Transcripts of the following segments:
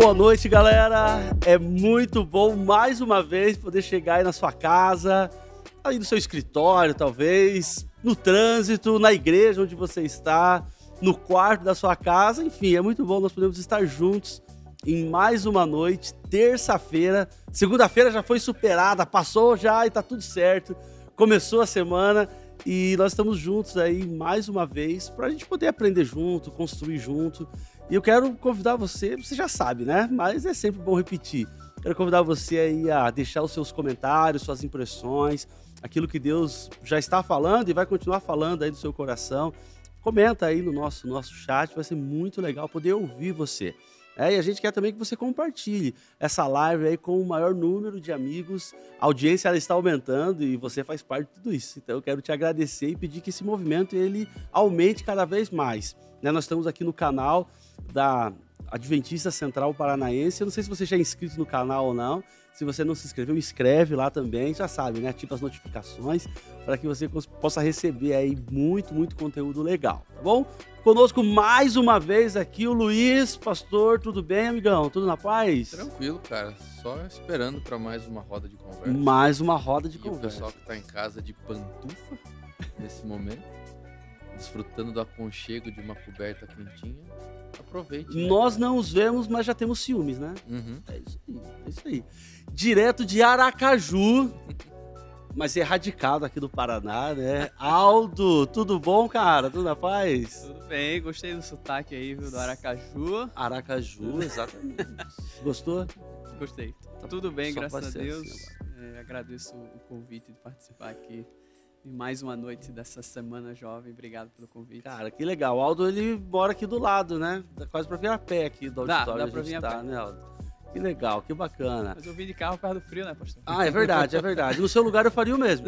Boa noite, galera. É muito bom, mais uma vez, poder chegar aí na sua casa, aí no seu escritório, talvez, no trânsito, na igreja onde você está, no quarto da sua casa. Enfim, é muito bom nós podemos estar juntos em mais uma noite, terça-feira. Segunda-feira já foi superada, passou já e tá tudo certo. Começou a semana e nós estamos juntos aí mais uma vez para a gente poder aprender junto, construir junto. E eu quero convidar você já sabe, né? Mas é sempre bom repetir. Quero convidar você aí a deixar os seus comentários, suas impressões, aquilo que Deus já está falando e vai continuar falando aí do seu coração. Comenta aí no nosso chat, vai ser muito legal poder ouvir você. E a gente quer também que você compartilhe essa live aí com o maior número de amigos. A audiência ela está aumentando e você faz parte de tudo isso. Então eu quero te agradecer e pedir que esse movimento ele aumente cada vez mais. Nós estamos aqui no canal da Adventista Central Paranaense. Eu não sei se você já é inscrito no canal ou não. Se você não se inscreveu, inscreve lá também. Já sabe, né? Ativa as notificações para que você possa receber aí muito conteúdo legal, tá bom? Conosco mais uma vez aqui o Luiz, pastor. Tudo bem, amigão? Tudo na paz? Tranquilo, cara. Só esperando para mais uma roda de conversa. Mais uma roda de conversa. O pessoal que tá em casa de pantufa nesse momento, desfrutando do aconchego de uma coberta quentinha, aproveite. Né? Nós não os vemos, mas já temos ciúmes, né? Uhum. É isso aí. Direto de Aracaju, mas é radicado aqui do Paraná, né? Aldo, tudo bom, cara? Tudo na paz? Tudo bem, gostei do sotaque aí, viu, do Aracaju. Aracaju, exatamente. Gostou? Gostei. Tudo bem, Só graças a Deus. Assim, agradeço o convite de participar aqui de mais uma noite dessa Semana Jovem. Obrigado pelo convite. Cara, que legal. O Aldo, ele mora aqui do lado, né? Dá quase pra vir a pé aqui do auditório. Dá pra vir a pé. Né, Aldo? Que legal, que bacana. Mas eu vim de carro perto do frio, né, pastor? Ah, é verdade. No seu lugar eu faria o mesmo.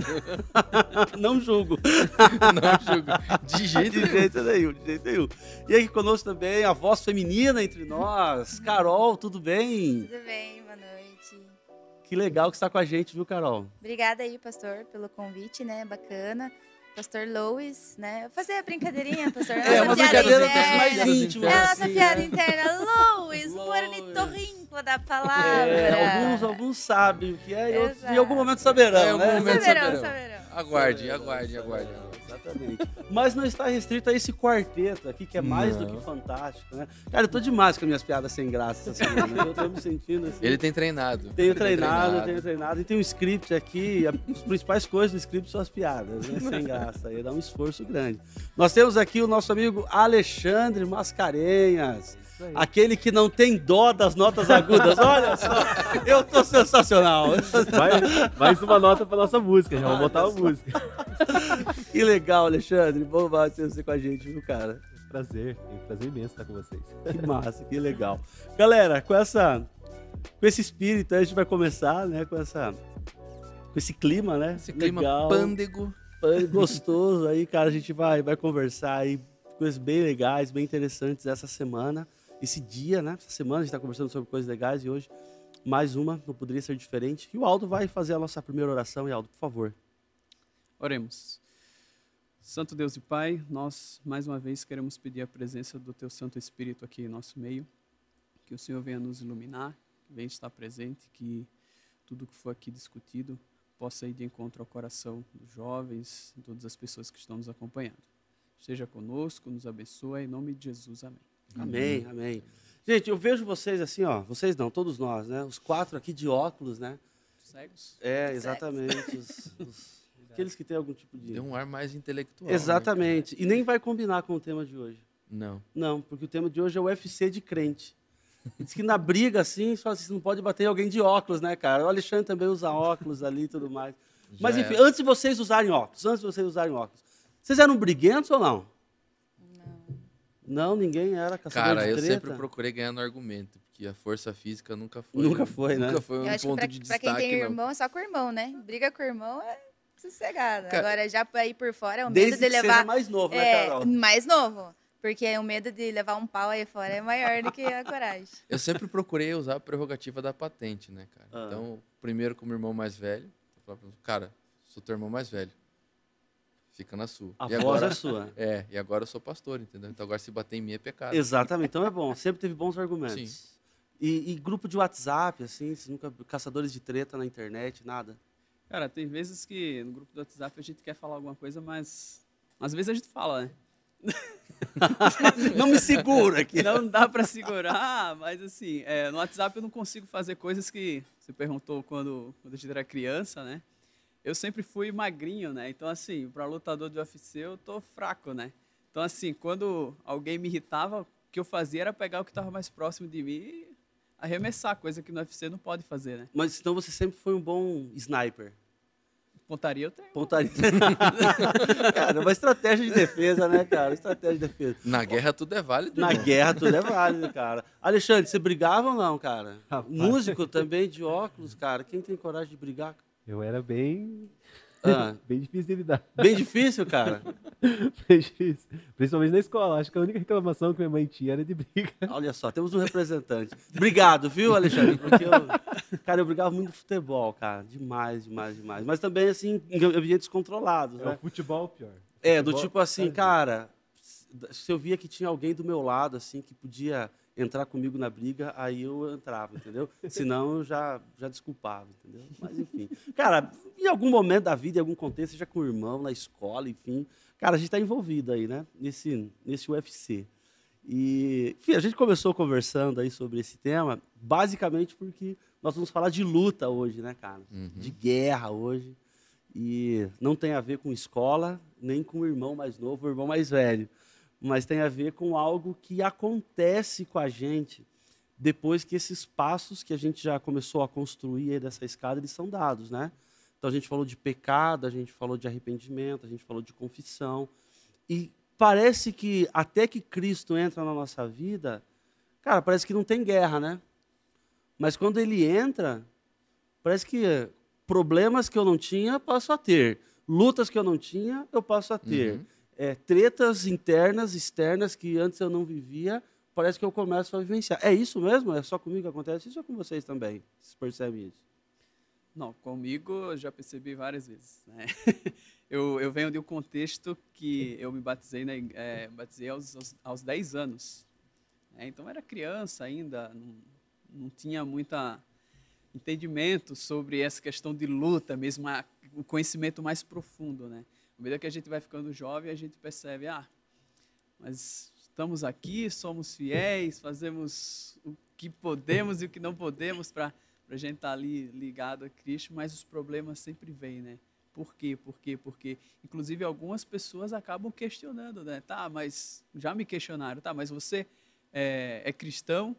Não julgo. Não julgo. De jeito nenhum. E aqui conosco também a voz feminina entre nós. Carol, tudo bem? Tudo bem, boa noite. Que legal que você está com a gente, viu, Carol? Obrigada aí, pastor, pelo convite, né? Bacana. Pastor Lois, né? Eu fazer a brincadeirinha, pastor. Uma brincadeira mais íntima. É a nossa piada interna. Lois, o ornitorrinco da palavra. Alguns sabem o que é, e outros em algum momento saberão, né? Saberão. Aguarde. Exatamente. Mas não está restrito a esse quarteto aqui, que é mais do que fantástico, né? Cara, eu tô demais com as minhas piadas sem graça essa semana. Eu tô me sentindo assim. Ele tem treinado. Tenho treinado. E tem um script aqui, as principais coisas do script são as piadas, né? Sem graça. Aí dá um esforço grande. Nós temos aqui o nosso amigo Alexandre Mascarenhas. Aquele que não tem dó das notas agudas. Olha só, eu tô sensacional. Mais uma nota pra nossa música, já vamos botar a música. Que legal, Alexandre. Bom você com a gente, viu, cara? Prazer imenso estar com vocês. Que massa, que legal. Galera, com esse espírito, a gente vai começar, né, com esse clima, né? Esse clima legal, pândego. Gostoso. Aí, cara, a gente vai conversar aí coisas bem legais, bem interessantes essa semana. Esse dia, né? Essa semana a gente está conversando sobre coisas legais e hoje mais uma, não poderia ser diferente. E o Aldo vai fazer a nossa primeira oração. E Aldo, por favor. Oremos. Santo Deus e Pai, nós mais uma vez queremos pedir a presença do Teu Santo Espírito aqui em nosso meio. Que o Senhor venha nos iluminar, venha estar presente, que tudo que for aqui discutido possa ir de encontro ao coração dos jovens, de todas as pessoas que estão nos acompanhando. Esteja conosco, nos abençoe, em nome de Jesus, amém. Amém. Gente, eu vejo vocês assim, ó, vocês não, todos nós, né? Os quatro aqui de óculos, né? Cegos? Exatamente. Aqueles que têm algum tipo de... Tem um ar mais intelectual. Exatamente. Né, e nem vai combinar com o tema de hoje. Não, porque o tema de hoje é o UFC de crente. Diz que na briga, assim, você não pode bater em alguém de óculos, né, cara? O Alexandre também usa óculos ali e tudo mais. Mas, enfim, antes de vocês usarem óculos, vocês eram briguentos ou não? Não, ninguém era caçador de treta. Cara, eu sempre procurei ganhar no argumento, porque a força física nunca foi. Né? Nunca foi um ponto de destaque, pra quem tem irmão, é só com o irmão, né? Briga com o irmão é sossegado. Agora, já pra ir por fora, é o medo de levar... Seja mais novo, né, Carol? Mais novo. Porque o medo de levar um pau aí fora é maior do que a coragem. Eu sempre procurei usar a prerrogativa da patente, né, cara? Então, primeiro com o meu irmão mais velho, eu falava, cara, sou teu irmão mais velho. Fica na sua. A voz é sua. E agora eu sou pastor, entendeu? Então agora se bater em mim é pecado. Exatamente, então é bom. Sempre teve bons argumentos. Sim. E grupo de WhatsApp, assim, vocês nunca... Caçadores de treta na internet, nada? Cara, tem vezes que no grupo do WhatsApp a gente quer falar alguma coisa, mas às vezes a gente fala, né? Não me segura aqui. Não dá pra segurar, mas assim, no WhatsApp eu não consigo fazer coisas que você perguntou quando a gente era criança, né? Eu sempre fui magrinho, né? Então, assim, para lutador de UFC eu tô fraco, né? Então, assim, quando alguém me irritava, o que eu fazia era pegar o que estava mais próximo de mim e arremessar, coisa que no UFC não pode fazer, né? Mas então você sempre foi um bom sniper. Pontaria eu tenho. Pontaria. Cara, uma estratégia de defesa, né, cara? Estratégia de defesa. Na guerra tudo é válido. Na irmão. guerra tudo é válido, cara. Alexandre, você brigava ou não, cara? Rapaz. Músico também, de óculos, cara. Quem tem coragem de brigar? Eu era bem Ah, bem difícil de lidar. bem difícil, cara. Bem difícil. Principalmente na escola. Acho que a única reclamação que minha mãe tinha era de briga. Olha só, temos um representante. Obrigado, viu, Alexandre? Porque cara, eu brigava muito no futebol, cara. Demais, demais, demais. Mas também, assim, em ambientes controlados, É né? o futebol pior. É, do Futebol, tipo assim, sabe? cara, se eu via que tinha alguém do meu lado, assim, que podia entrar comigo na briga, aí eu entrava, entendeu? Senão eu já desculpava, entendeu? Mas enfim. Cara, em algum momento da vida, em algum contexto, seja com o irmão, na escola, enfim, cara, a gente está envolvido aí, né? Nesse UFC. E, enfim, a gente começou conversando aí sobre esse tema, basicamente porque nós vamos falar de luta hoje, né, cara? De guerra hoje. E não tem a ver com escola, nem com o irmão mais novo, o irmão mais velho. Mas tem a ver com algo que acontece com a gente depois que esses passos que a gente já começou a construir aí dessa escada, eles são dados, né? Então a gente falou de pecado, a gente falou de arrependimento, a gente falou de confissão. E parece que até que Cristo entra na nossa vida, cara, parece que não tem guerra, né? Mas quando ele entra, parece que problemas que eu não tinha, eu passo a ter. Lutas que eu não tinha, eu passo a ter. Tretas internas, externas, que antes eu não vivia, parece que eu começo a vivenciar. É isso mesmo? É só comigo que acontece isso ou com vocês também? Vocês percebem isso? Não, comigo eu já percebi várias vezes, né? Eu venho de um contexto que eu me batizei, batizei aos 10 anos. Né? Então, eu era criança ainda, não tinha muita entendimento sobre essa questão de luta, mesmo o conhecimento mais profundo, né? À medida que a gente vai ficando jovem, a gente percebe, mas estamos aqui, somos fiéis, fazemos o que podemos e o que não podemos para a gente estar ali ligado a Cristo, mas os problemas sempre vêm, né? Por quê? Inclusive, algumas pessoas acabam questionando, né? Tá, mas já me questionaram, tá, mas você é cristão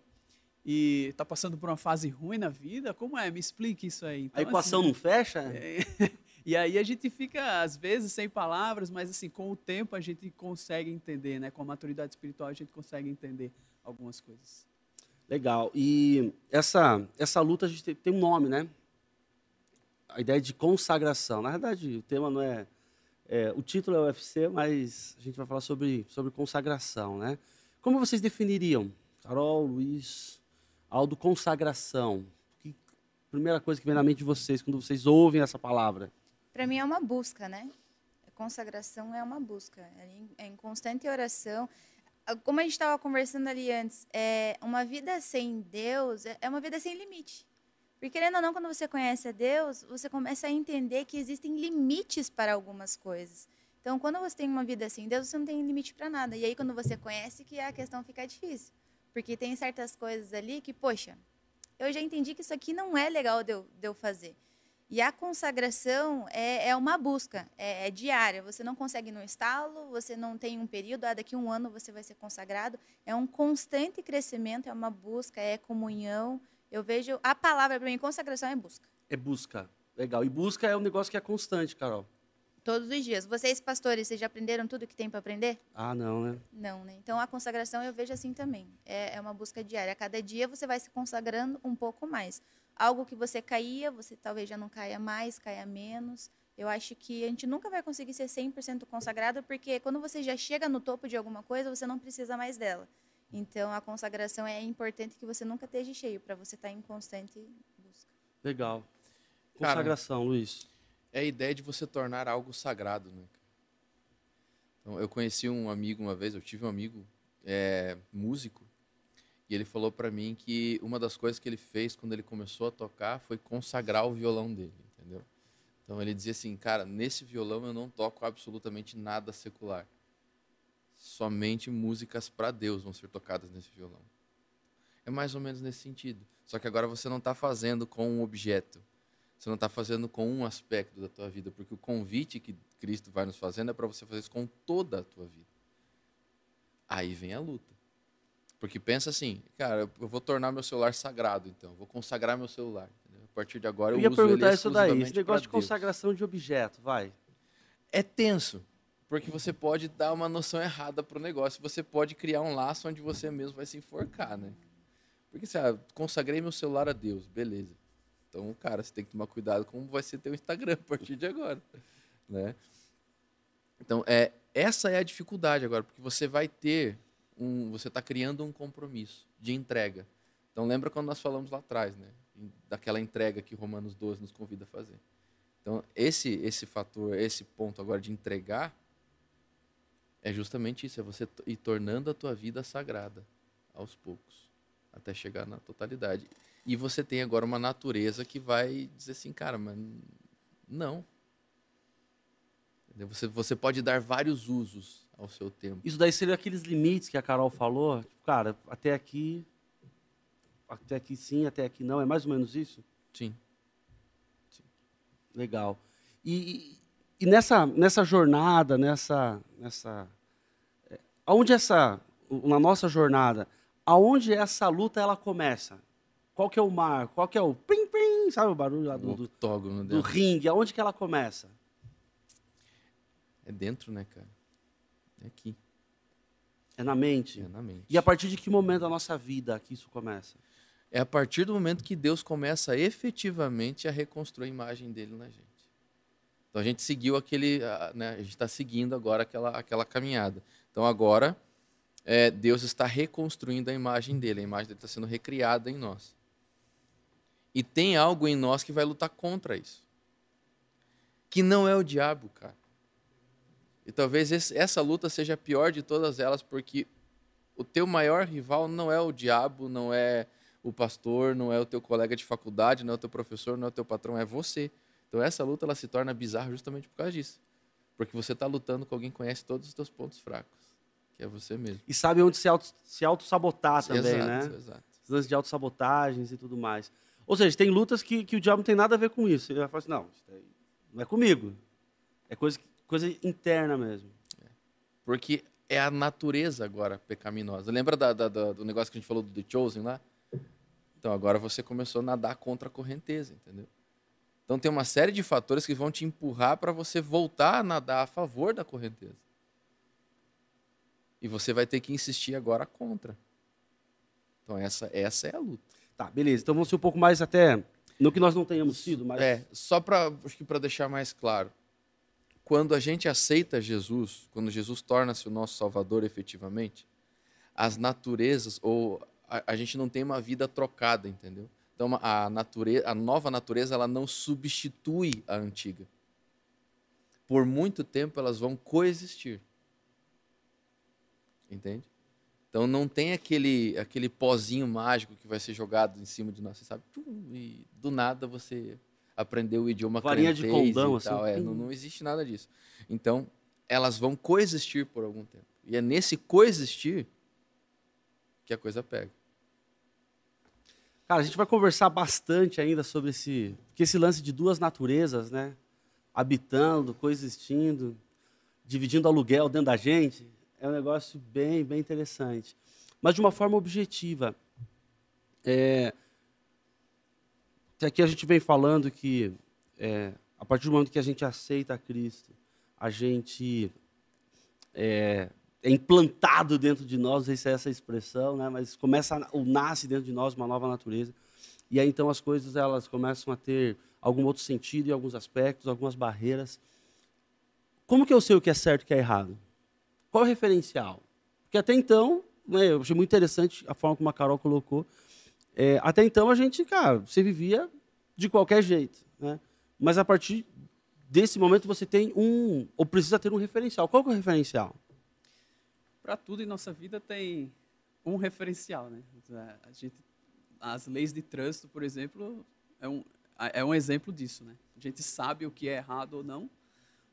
e está passando por uma fase ruim na vida? Como é? Me explique isso aí. Então, a equação assim, não fecha? E aí a gente fica, às vezes, sem palavras, mas assim, com o tempo a gente consegue entender, né? Com a maturidade espiritual a gente consegue entender algumas coisas. Legal. E essa luta a gente tem um nome, né? A ideia de consagração. Na verdade, o tema não é... o título é o UFC, mas a gente vai falar sobre consagração, né? Como vocês definiriam, Carol, Luiz, Aldo, consagração? Primeira coisa que vem na mente de vocês quando vocês ouvem essa palavra? Para mim é uma busca, né? A consagração é uma busca, é em constante oração. Como a gente estava conversando ali antes, uma vida sem Deus é uma vida sem limite. Porque, querendo ou não, quando você conhece a Deus, você começa a entender que existem limites para algumas coisas. Então, quando você tem uma vida sem Deus, você não tem limite para nada. E aí, quando você conhece, que a questão fica difícil. Porque tem certas coisas ali que, poxa, eu já entendi que isso aqui não é legal de eu fazer. E a consagração é uma busca, é diária. Você não consegue no estalo, você não tem um período, daqui a um ano você vai ser consagrado. É um constante crescimento, é uma busca, é comunhão. Eu vejo, a palavra para mim, consagração é busca. É busca. Legal. E busca é um negócio que é constante, Carol. Todos os dias. Vocês, pastores, vocês já aprenderam tudo que tem para aprender? Ah, não, né? Não, né? Então, a consagração eu vejo assim também. É uma busca diária. A cada dia você vai se consagrando um pouco mais. Algo que você caía, você talvez já não caia mais, caia menos. Eu acho que a gente nunca vai conseguir ser 100% consagrado, porque quando você já chega no topo de alguma coisa, você não precisa mais dela. Então, a consagração é importante que você nunca esteja cheio, para você estar em constante busca. Legal. Cara, Consagração, Luiz. É a ideia de você tornar algo sagrado, né? Então, eu conheci um amigo uma vez, eu tive um amigo músico, E ele falou para mim que uma das coisas que ele fez quando ele começou a tocar foi consagrar o violão dele, entendeu? Então ele dizia assim, cara, nesse violão eu não toco absolutamente nada secular. Somente músicas para Deus vão ser tocadas nesse violão. É mais ou menos nesse sentido. Só que agora você não está fazendo com um objeto. Você não está fazendo com um aspecto da tua vida, porque o convite que Cristo vai nos fazendo é para você fazer isso com toda a tua vida. Aí vem a luta. Porque pensa assim, cara, eu vou tornar meu celular sagrado, então. Vou consagrar meu celular. Entendeu? A partir de agora eu ia uso ele perguntar isso daí, exclusivamente esse negócio de pra Deus. consagração de objeto, vai. É tenso, porque você pode dar uma noção errada pro negócio. Você pode criar um laço onde você mesmo vai se enforcar, né? Porque, consagrei meu celular a Deus, beleza. Então, cara, você tem que tomar cuidado com como vai ser teu Instagram a partir de agora, né? Então, essa é a dificuldade agora, porque você vai ter você está criando um compromisso de entrega. Então, lembra quando nós falamos lá atrás, né? Daquela entrega que Romanos 12 nos convida a fazer. Então, esse fator, esse ponto agora de entregar, é justamente isso, é você ir tornando a tua vida sagrada, aos poucos, até chegar na totalidade. E você tem agora uma natureza que vai dizer assim, cara, mas não. Você pode dar vários usos ao seu tempo. Isso daí seria aqueles limites que a Carol falou? Tipo, cara, até aqui sim, até aqui não. É mais ou menos isso? Sim. Legal. E nessa jornada, na nossa jornada, aonde essa luta ela começa? Qual que é o mar? Qual que é o pim-pim? Sabe o barulho lá do ringue? Aonde que ela começa? É dentro, né, cara? É aqui. É na mente? É na mente. E a partir de que momento da nossa vida que isso começa? É a partir do momento que Deus começa efetivamente a reconstruir a imagem dele na gente. Então a gente seguiu a gente está seguindo agora aquela caminhada. Então agora Deus está reconstruindo a imagem dele está sendo recriada em nós. E tem algo em nós que vai lutar contra isso. Que não é o diabo, cara. E talvez essa luta seja a pior de todas elas, porque o teu maior rival não é o diabo, não é o pastor, não é o teu colega de faculdade, não é o teu professor, não é o teu patrão, é você. Então essa luta ela se torna bizarra justamente por causa disso. Porque você está lutando com alguém que conhece todos os teus pontos fracos, que é você mesmo. E sabe onde se auto-sabotar também, exato, né? Exato. Os lances de autossabotagens e tudo mais. Ou seja, tem lutas que o diabo não tem nada a ver com isso. Ele vai falar assim, não, isso daí não é comigo. É coisa interna mesmo. Porque é a natureza agora pecaminosa. Lembra do negócio que a gente falou do The Chosen lá? Então agora você começou a nadar contra a correnteza, entendeu? Então tem uma série de fatores que vão te empurrar para você voltar a nadar a favor da correnteza. E você vai ter que insistir agora contra. Então essa é a luta. Tá, beleza. Então vamos ser um pouco mais até, não que nós não tenhamos sido, mas... Só para deixar mais claro. Quando a gente aceita Jesus, quando Jesus torna-se o nosso Salvador efetivamente, as naturezas, ou a gente não tem uma vida trocada, entendeu? Então a nova natureza ela não substitui a antiga. Por muito tempo elas vão coexistir. Entende? Então não tem aquele pozinho mágico que vai ser jogado em cima de nós, você sabe? E do nada você aprendeu o idioma varinha de condão, e tal. assim. Não existe nada disso. Então, elas vão coexistir por algum tempo. E é nesse coexistir que a coisa pega. Cara, a gente vai conversar bastante ainda sobre esse lance de duas naturezas, né? Habitando, coexistindo, dividindo aluguel dentro da gente. É um negócio bem, bem interessante. Mas de uma forma objetiva. Até aqui a gente vem falando que, a partir do momento que a gente aceita a Cristo, a gente é implantado dentro de nós, não sei se é essa expressão, né? Mas nasce dentro de nós uma nova natureza. E aí, então, as coisas elas começam a ter algum outro sentido em alguns aspectos, algumas barreiras. Como que eu sei o que é certo e o que é errado? Qual é o referencial? Porque até então, né, eu achei muito interessante a forma como a Carol colocou. Até então a gente, cara, você vivia de qualquer jeito, né? Mas a partir desse momento você tem ou precisa ter um referencial. Qual que é o referencial? Para tudo em nossa vida tem um referencial, né? As leis de trânsito, por exemplo, é um exemplo disso, né? A gente sabe o que é errado ou não,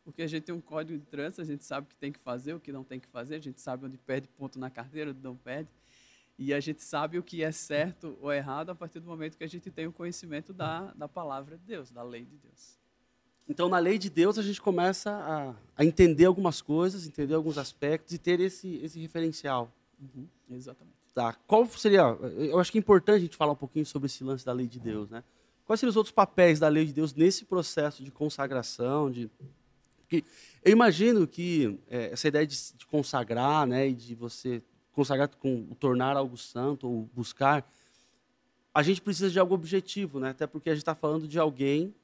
porque a gente tem um código de trânsito, a gente sabe o que tem que fazer, o que não tem que fazer, a gente sabe onde perde ponto na carteira, onde não perde, e a gente sabe o que é certo ou errado a partir do momento que a gente tem o conhecimento da palavra de Deus, da lei de Deus. Então, na lei de Deus, a gente começa a entender algumas coisas, entender alguns aspectos e ter esse referencial. Exatamente. Tá. Qual seria... Eu acho que é importante a gente falar um pouquinho sobre esse lance da lei de Deus, né? Quais seriam os outros papéis da lei de Deus nesse processo de consagração? Porque eu imagino que essa ideia de consagrar, né, e de você consagrar com tornar algo santo ou buscar, a gente precisa de algo objetivo, né? Até porque a gente está falando de alguém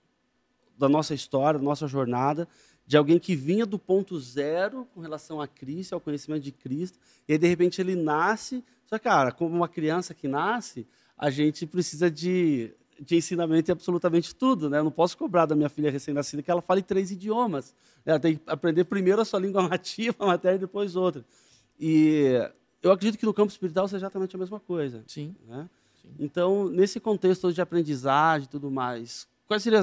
da nossa história, da nossa jornada, de alguém que vinha do ponto zero com relação a Cristo, ao conhecimento de Cristo, e aí, de repente, ele nasce. Só que, cara, como uma criança que nasce, a gente precisa de ensinamento em absolutamente tudo, né? Eu não posso cobrar da minha filha recém-nascida que ela fale 3 idiomas. Ela tem que aprender primeiro a sua língua nativa, a matéria, e depois outra. E eu acredito que no campo espiritual seja exatamente a mesma coisa. Sim. Né? Sim. Então, nesse contexto de aprendizagem e tudo mais, quais seriam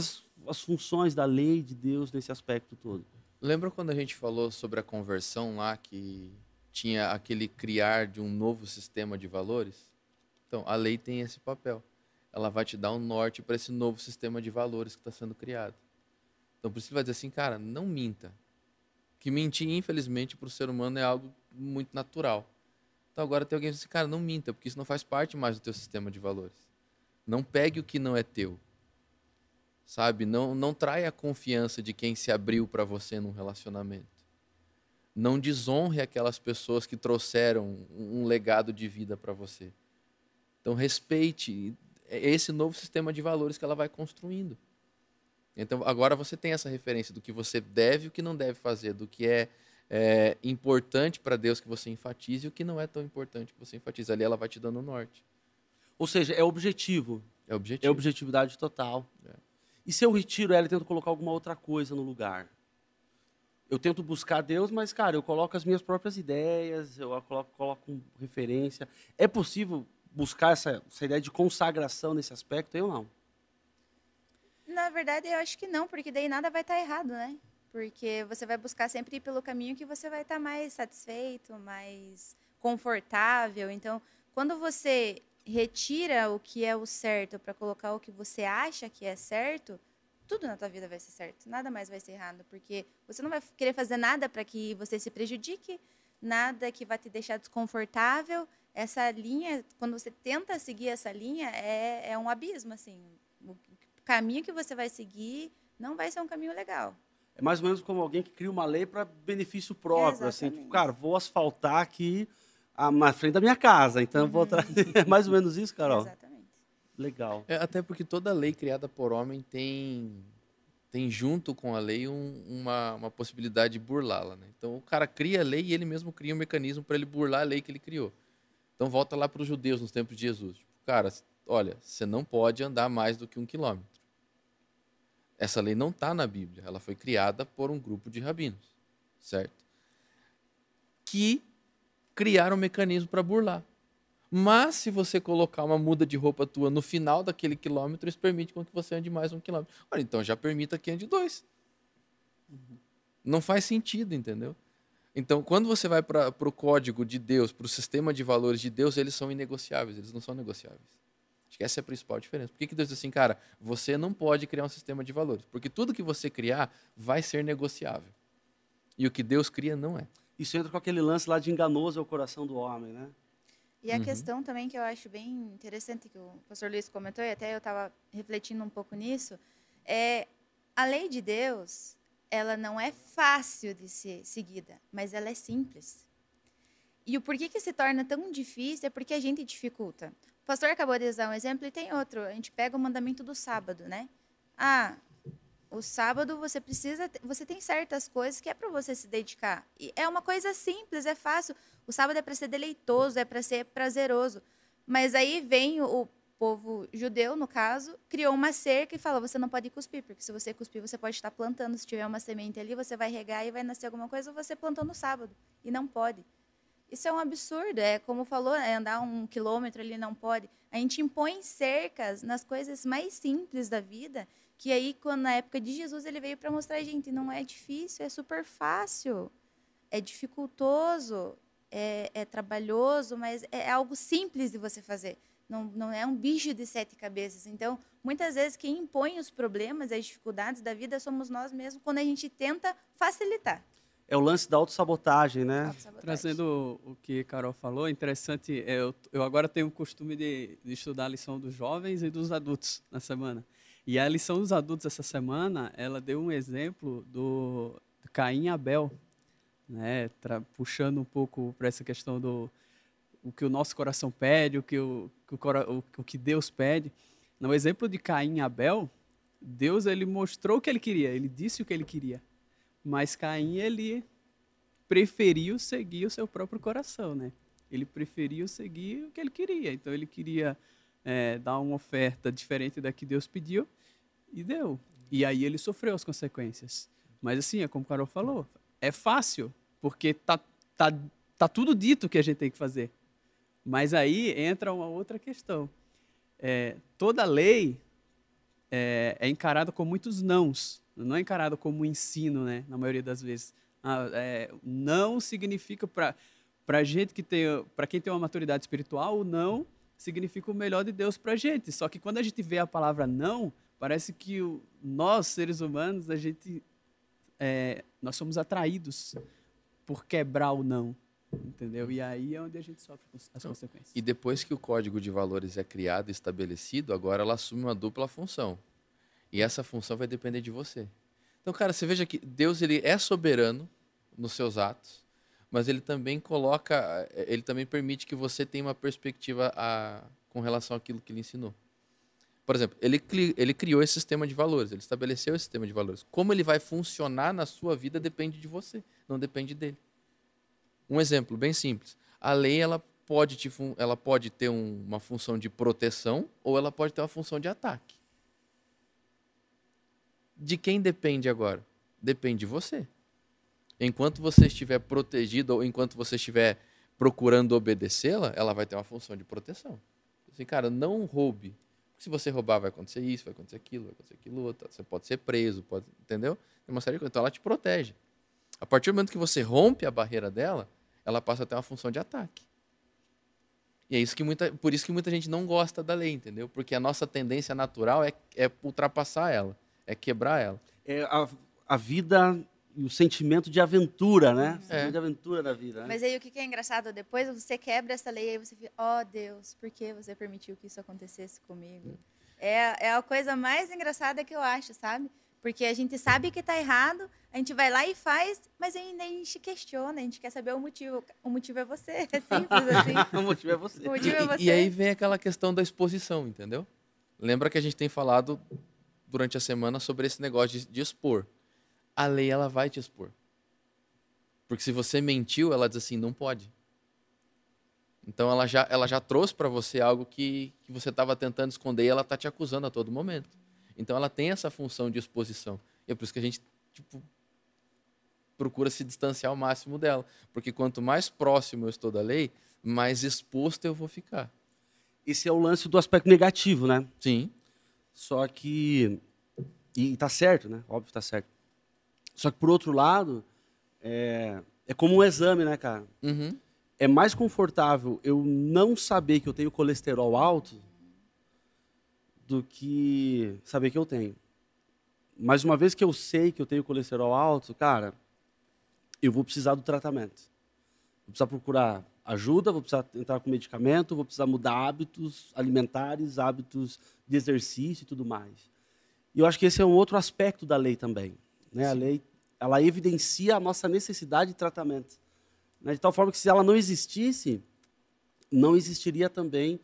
as funções da lei de Deus nesse aspecto todo? Lembra quando a gente falou sobre a conversão lá, que tinha aquele criar de um novo sistema de valores? Então, a lei tem esse papel. Ela vai te dar um norte para esse novo sistema de valores que está sendo criado. Então, por isso ele vai dizer assim, cara, não minta. Que mentir, infelizmente, para o ser humano é algo muito natural. Então, agora tem alguém que diz assim, cara, não minta, porque isso não faz parte mais do teu sistema de valores. Não pegue o que não é teu. Sabe? Não traia a confiança de quem se abriu para você num relacionamento. Não desonre aquelas pessoas que trouxeram um legado de vida para você. Então, respeite esse novo sistema de valores que ela vai construindo. Então, agora você tem essa referência do que você deve e o que não deve fazer, do que é importante para Deus que você enfatize e o que não é tão importante que você enfatize. Ali ela vai te dando o norte. Ou seja, é objetivo. É objetivo. É objetividade total. E se eu retiro ela e tento colocar alguma outra coisa no lugar? Eu tento buscar Deus, mas, cara, eu coloco as minhas próprias ideias, eu coloco referência. É possível buscar essa ideia de consagração nesse aspecto, eu não? Na verdade, eu acho que não, porque daí nada vai estar errado, né? Porque você vai buscar sempre ir pelo caminho que você vai estar mais satisfeito, mais confortável. Então, quando você retira o que é o certo para colocar o que você acha que é certo, tudo na tua vida vai ser certo, nada mais vai ser errado, porque você não vai querer fazer nada para que você se prejudique, nada que vai te deixar desconfortável. Essa linha, quando você tenta seguir essa linha, é um abismo, assim. O caminho que você vai seguir não vai ser um caminho legal. É mais ou menos como alguém que cria uma lei para benefício próprio, assim, tipo, cara, vou asfaltar aqui na frente da minha casa, então eu vou É mais ou menos isso, Carol? Exatamente. Legal. Até porque toda lei criada por homem tem junto com a lei uma possibilidade de burlá-la, né? Então o cara cria a lei e ele mesmo cria um mecanismo para ele burlar a lei que ele criou. Então volta lá para os judeus nos tempos de Jesus. Tipo, cara, olha, você não pode andar mais do que 1 quilômetro. Essa lei não está na Bíblia. Ela foi criada por um grupo de rabinos, certo? Que criaram um mecanismo para burlar. Mas se você colocar uma muda de roupa tua no final daquele quilômetro, isso permite com que você ande mais 1 quilômetro. Olha, então já permita que ande 2. Não faz sentido, entendeu? Então, quando você vai para o código de Deus, para o sistema de valores de Deus, eles são inegociáveis, eles não são negociáveis. Acho que essa é a principal diferença. Por que Deus diz assim, cara, você não pode criar um sistema de valores? Porque tudo que você criar vai ser negociável. E o que Deus cria não é. Isso entra com aquele lance lá de enganoso é o coração do homem, né? E a questão também que eu acho bem interessante, que o pastor Luiz comentou, e até eu estava refletindo um pouco nisso, é a lei de Deus, ela não é fácil de ser seguida, mas ela é simples. E o porquê que se torna tão difícil é porque a gente dificulta. O pastor acabou de usar um exemplo e tem outro. A gente pega o mandamento do sábado, né? O sábado você tem certas coisas que é para você se dedicar. E é uma coisa simples, é fácil. O sábado é para ser deleitoso, é para ser prazeroso. Mas aí vem o povo judeu, no caso, criou uma cerca e fala, você não pode cuspir, porque se você cuspir, você pode estar plantando. Se tiver uma semente ali, você vai regar e vai nascer alguma coisa, você plantou no sábado. E não pode. Isso é um absurdo. É como falou, é andar 1 quilômetro ali não pode. A gente impõe cercas nas coisas mais simples da vida, que aí, quando na época de Jesus, ele veio para mostrar, gente, não é difícil, é super fácil. É dificultoso, é trabalhoso, mas é algo simples de você fazer. Não é um bicho de 7 cabeças. Então, muitas vezes, quem impõe os problemas, as dificuldades da vida, somos nós mesmos, quando a gente tenta facilitar. É o lance da autossabotagem, né? Autossabotagem. Trazendo o que a Carol falou, interessante, eu agora tenho o costume de estudar a lição dos jovens e dos adultos na semana. E a lição dos adultos essa semana, ela deu um exemplo do Caim e Abel, né? Puxando um pouco para essa questão o que o nosso coração pede, o que Deus pede. No exemplo de Caim e Abel, Deus ele mostrou o que ele queria, ele disse o que ele queria. Mas Caim, ele preferiu seguir o seu próprio coração, né? Ele preferiu seguir o que ele queria. Então, ele queria dar uma oferta diferente da que Deus pediu e deu. E aí, ele sofreu as consequências. Mas, assim, é como o Carol falou, é fácil, porque tá tudo dito que a gente tem que fazer. Mas aí entra uma outra questão. Toda lei é encarada com muitos nãos. Não é encarado como um ensino, né? Na maioria das vezes. Não significa para gente para quem tem uma maturidade espiritual, o não significa o melhor de Deus para a gente. Só que quando a gente vê a palavra não, parece que nós, seres humanos, nós somos atraídos por quebrar o não, entendeu? E aí é onde a gente sofre as consequências. E depois que o código de valores é criado e estabelecido, agora ela assume uma dupla função. E essa função vai depender de você. Então, cara, você veja que Deus ele é soberano nos seus atos, mas ele também ele também permite que você tenha uma perspectiva com relação àquilo que ele ensinou. Por exemplo, ele criou esse sistema de valores, ele estabeleceu esse sistema de valores. Como ele vai funcionar na sua vida depende de você, não depende dele. Um exemplo bem simples. A lei ela pode ter uma função de proteção ou ela pode ter uma função de ataque. De quem depende agora? Depende de você. Enquanto você estiver protegido ou enquanto você estiver procurando obedecê-la, ela vai ter uma função de proteção. Assim, cara, não roube. Se você roubar, vai acontecer isso, vai acontecer aquilo outro. Você pode ser preso, entendeu? Tem uma série de coisas. Então ela te protege. A partir do momento que você rompe a barreira dela, ela passa a ter uma função de ataque. E por isso que muita gente não gosta da lei, entendeu? Porque a nossa tendência natural é ultrapassar ela. É quebrar ela. É a vida e o sentimento de aventura, né? O sentimento de aventura da vida. Né? Mas aí o que é engraçado, depois você quebra essa lei e aí você fica, Deus, por que você permitiu que isso acontecesse comigo? É a coisa mais engraçada que eu acho, sabe? Porque a gente sabe que está errado, a gente vai lá e faz, mas ainda a gente questiona, a gente quer saber o motivo. O motivo é você, é simples assim. O motivo é você. O motivo é você. E aí vem aquela questão da exposição, entendeu? Lembra que a gente tem falado durante a semana sobre esse negócio de expor. A lei, ela vai te expor. Porque se você mentiu, ela diz assim, não pode. Então, ela já trouxe para você algo que você estava tentando esconder e ela está te acusando a todo momento. Então, ela tem essa função de exposição. E é por isso que a gente procura se distanciar ao máximo dela. Porque quanto mais próximo eu estou da lei, mais exposto eu vou ficar. Esse é o lance do aspecto negativo, né? Sim. Só que... E tá certo, né? Óbvio que tá certo. Só que, por outro lado, é como um exame, né, cara? Uhum. É mais confortável eu não saber que eu tenho colesterol alto do que saber que eu tenho. Mas uma vez que eu sei que eu tenho colesterol alto, cara, eu vou precisar do tratamento. Vou precisar procurar ajuda, vou precisar entrar com medicamento, vou precisar mudar hábitos alimentares, hábitos de exercício e tudo mais. E eu acho que esse é um outro aspecto da lei também. Né? A lei, ela evidencia a nossa necessidade de tratamento. Né? De tal forma que se ela não existisse, não existiria também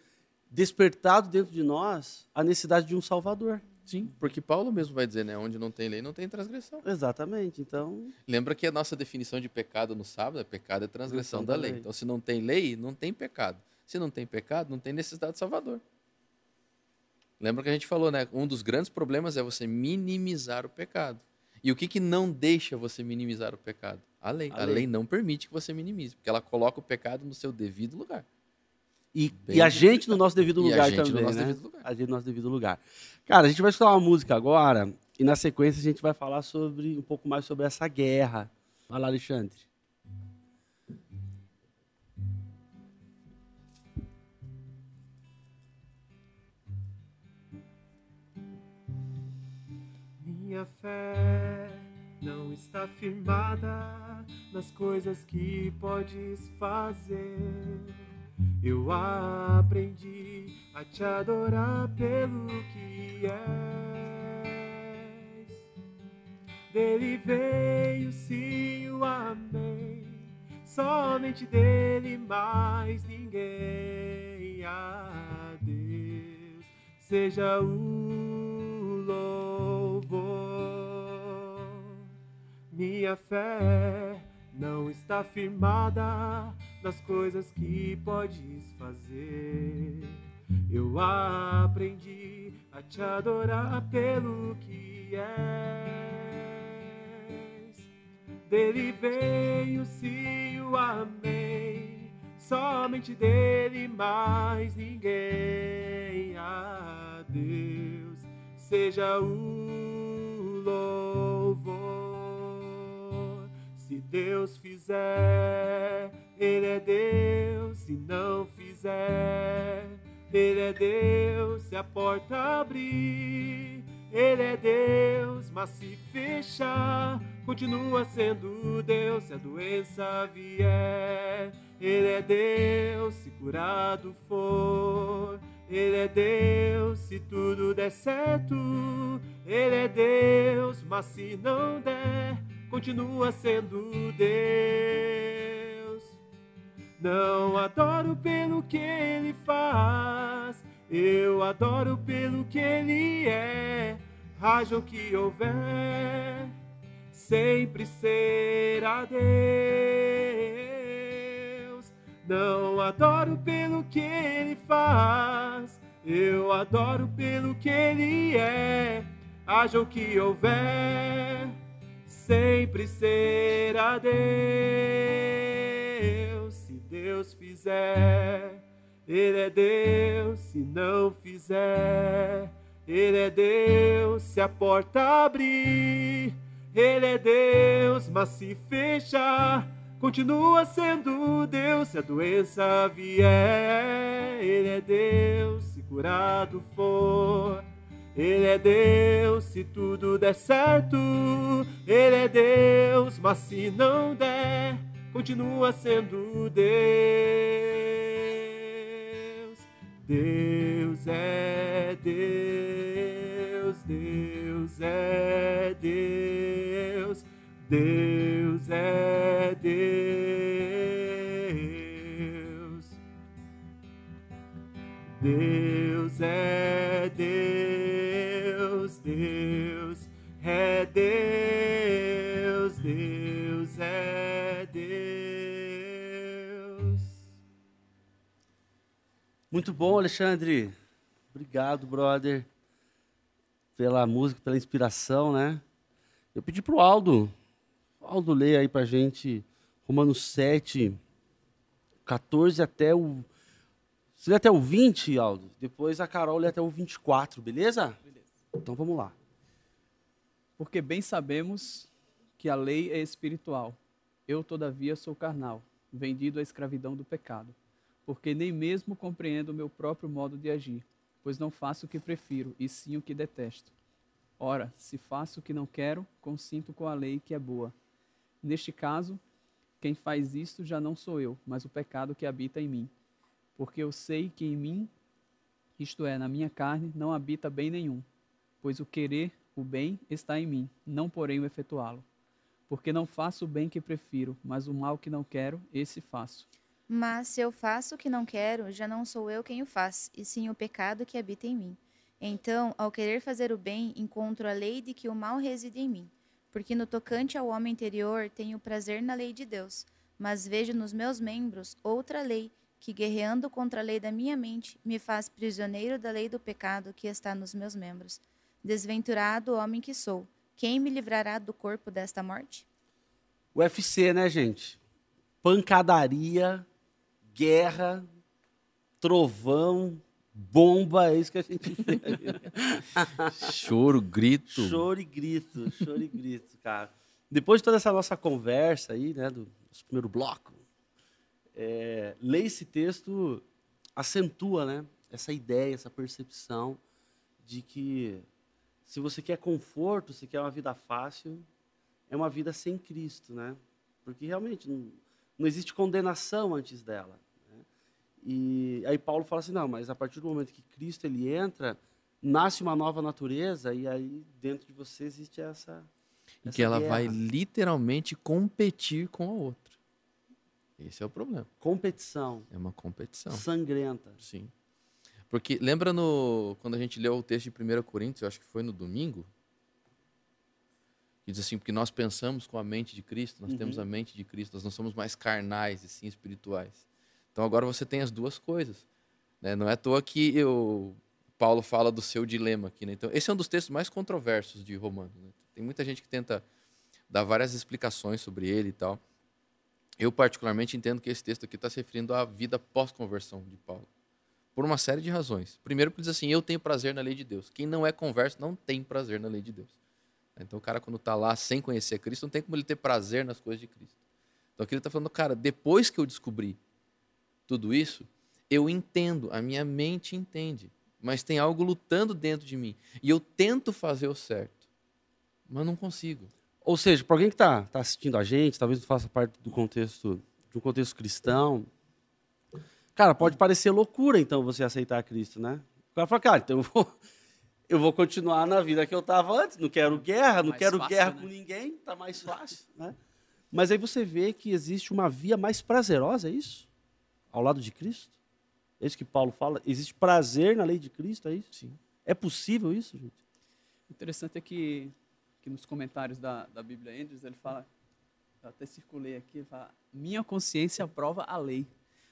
despertado dentro de nós a necessidade de um Salvador. Sim, porque Paulo mesmo vai dizer, né? Onde não tem lei, não tem transgressão. Exatamente, então... Lembra que a nossa definição de pecado no sábado pecado é transgressão da lei. Então, se não tem lei, não tem pecado. Se não tem pecado, não tem necessidade de Salvador. Lembra que a gente falou, né? Um dos grandes problemas é você minimizar o pecado. E o que que não deixa você minimizar o pecado? A lei. A A lei. lei não permite que você minimize, porque ela coloca o pecado no seu devido lugar. E Bem a gente complicado. no nosso devido E a lugar gente no também, nosso né? devido lugar. A gente no nosso devido lugar. Cara, a gente vai escutar uma música agora e na sequência a gente vai falar um pouco mais sobre essa guerra. Vai lá, Alexandre. Minha fé não está firmada nas coisas que podes fazer. Eu aprendi a te adorar pelo que és. Dele veio sim o amém, somente dele mais ninguém. A Deus seja o louvor. Minha fé não está firmada nas coisas que podes fazer. Eu aprendi a te adorar pelo que és. Dele veio sim o amém, somente dele mais ninguém. A Deus seja o louvor. Se Deus fizer, Ele é Deus. Se não fizer, Ele é Deus. Se a porta abrir, Ele é Deus. Mas se fechar, continua sendo Deus. Se a doença vier, Ele é Deus. Se curado for, Ele é Deus. Se tudo der certo, Ele é Deus. Mas se não der, continua sendo Deus. Não adoro pelo que Ele faz, eu adoro pelo que Ele é. Haja o que houver, sempre será Deus. Não adoro pelo que Ele faz, eu adoro pelo que Ele é. Haja o que houver, sempre será Deus. Se Deus fizer, Ele é Deus. Se não fizer, Ele é Deus. Se a porta abrir, Ele é Deus. Mas se fechar, continua sendo Deus. Se a doença vier, Ele é Deus. Se curado for, Ele é Deus. Se tudo der certo, Ele é Deus. Mas se não der, continua sendo Deus. Deus é Deus. Deus é Deus. Deus é Deus. Deus é Deus. Deus é Deus. Deus é Deus. Muito bom, Alexandre. Obrigado, brother, pela música, pela inspiração, né? Eu pedi pro Aldo. Aldo, lê aí pra gente Romanos 7, 14 até o... Você lê até o 20, Aldo? Depois a Carol lê até o 24, beleza? Beleza. Então vamos lá. Porque bem sabemos que a lei é espiritual. Eu, todavia, sou carnal, vendido à escravidão do pecado. Porque nem mesmo compreendo o meu próprio modo de agir, pois não faço o que prefiro, e sim o que detesto. Ora, se faço o que não quero, consinto com a lei que é boa. Neste caso, quem faz isto já não sou eu, mas o pecado que habita em mim. Porque eu sei que em mim, isto é, na minha carne, não habita bem nenhum, pois o querer o bem está em mim, não porém o efetuá-lo. Porque não faço o bem que prefiro, mas o mal que não quero, esse faço. Mas se eu faço o que não quero, já não sou eu quem o faz, e sim o pecado que habita em mim. Então, ao querer fazer o bem, encontro a lei de que o mal reside em mim. Porque no tocante ao homem interior, tenho prazer na lei de Deus, mas vejo nos meus membros outra lei, que guerreando contra a lei da minha mente, me faz prisioneiro da lei do pecado que está nos meus membros. Desventurado homem que sou, Quem me livrará do corpo desta morte? UFC, né, gente? Pancadaria, guerra, trovão, bomba, é isso que a gente vê. Choro, grito. Choro e grito, cara. Depois de toda essa nossa conversa aí, né, do nosso primeiro bloco, ler esse texto acentua, né, essa ideia, essa percepção de que se você quer conforto, se quer uma vida fácil, é uma vida sem Cristo, né? Porque realmente não existe condenação antes dela. Né? E aí Paulo fala assim, não, mas a partir do momento que Cristo ele entra, nasce uma nova natureza e aí dentro de você existe essa E que ela guerra. vai literalmente competir com a outra. Esse é o problema. Competição É uma competição. sangrenta. Sim. Porque lembra quando a gente leu o texto de 1 Coríntios, eu acho que foi no domingo, que diz assim, porque nós pensamos com a mente de Cristo, nós temos a mente de Cristo, nós não somos mais carnais e sim espirituais. Então agora você tem as duas coisas. Né? Não é à toa que Paulo fala do seu dilema aqui. Né? Então, esse é um dos textos mais controversos de Romanos. Né? Tem muita gente que tenta dar várias explicações sobre ele e tal. Eu particularmente entendo que esse texto aqui está se referindo à vida pós-conversão de Paulo. Por uma série de razões. Primeiro, porque diz assim, eu tenho prazer na lei de Deus. Quem não é converso não tem prazer na lei de Deus. Então o cara quando está lá sem conhecer Cristo, não tem como ele ter prazer nas coisas de Cristo. Então aqui ele está falando, cara, depois que eu descobri tudo isso, eu entendo, a minha mente entende, mas tem algo lutando dentro de mim. E eu tento fazer o certo, mas não consigo. Ou seja, para alguém que está assistindo a gente, talvez não faça parte de um contexto cristão, cara, pode parecer loucura, então, você aceitar Cristo, né? O cara fala, cara, então eu vou continuar na vida que eu estava antes, não quero guerra, não Mais quero fácil, guerra né? com ninguém, tá mais fácil, né? Mas aí você vê que existe uma via mais prazerosa, é isso? Ao lado de Cristo? É isso que Paulo fala? Existe prazer na lei de Cristo, é isso? Sim. É possível isso, gente? O interessante é que nos comentários da Bíblia Andrews, ele fala, eu até circulei aqui, ele fala, minha consciência aprova a lei.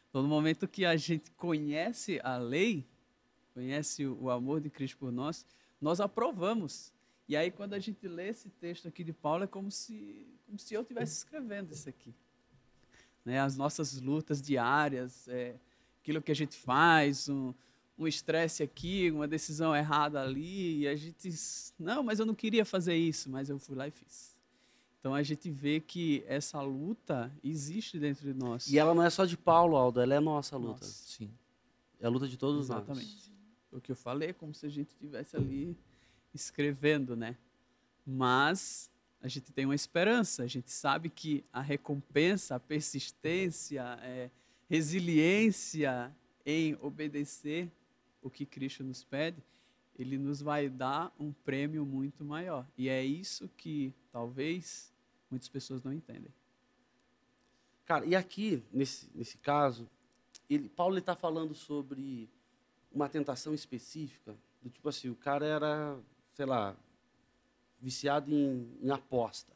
Então, no momento que a gente conhece a lei, conhece o amor de Cristo por nós aprovamos. E aí, quando a gente lê esse texto aqui de Paulo, é como se eu estivesse escrevendo isso aqui. Né? As nossas lutas diárias, aquilo que a gente faz, um estresse aqui, uma decisão errada ali, e a gente, não, mas eu não queria fazer isso, mas eu fui lá e fiz. Então a gente vê que essa luta existe dentro de nós. E ela não é só de Paulo, Aldo, ela é nossa luta. Nossa. Sim. É a luta de todos nós. Exatamente. O que eu falei é como se a gente estivesse ali escrevendo, né? Mas a gente tem uma esperança, a gente sabe que a recompensa, a persistência, resiliência em obedecer o que Cristo nos pede, ele nos vai dar um prêmio muito maior. E é isso que talvez muitas pessoas não entendem. Cara, e aqui, nesse caso, Paulo está falando sobre uma tentação específica, do tipo assim, o cara era, sei lá, viciado em aposta.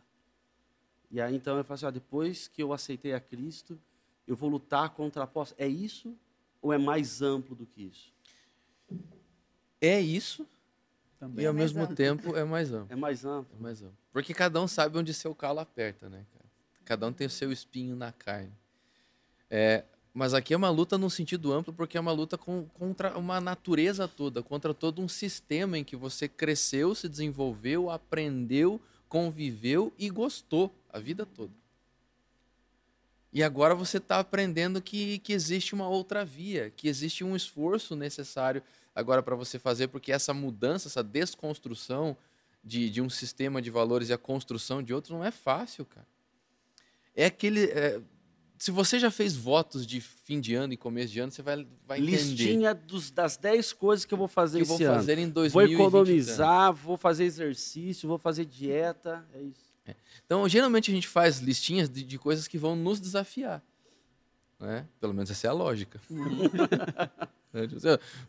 E aí então ele fala assim, depois que eu aceitei a Cristo, eu vou lutar contra a aposta. É isso ou é mais amplo do que isso? É isso, Também. e ao mais mesmo amplo. tempo é mais amplo. É mais amplo. É mais amplo. Porque cada um sabe onde seu calo aperta, né, cara? Cada um tem o seu espinho na carne. Mas aqui é uma luta num sentido amplo, porque é uma luta contra uma natureza toda, contra todo um sistema em que você cresceu, se desenvolveu, aprendeu, conviveu e gostou a vida toda. E agora você está aprendendo que existe uma outra via, que existe um esforço necessário agora para você fazer, porque essa mudança, essa desconstrução de um sistema de valores e a construção de outros não é fácil, cara. Se você já fez votos de fim de ano e começo de ano, você vai entender. Listinha das 10 coisas que eu vou fazer que eu vou esse ano. fazer em Vou 2023. economizar, vou fazer exercício, vou fazer dieta, é isso. Então, geralmente a gente faz listinhas de coisas que vão nos desafiar. Né? Pelo menos essa é a lógica.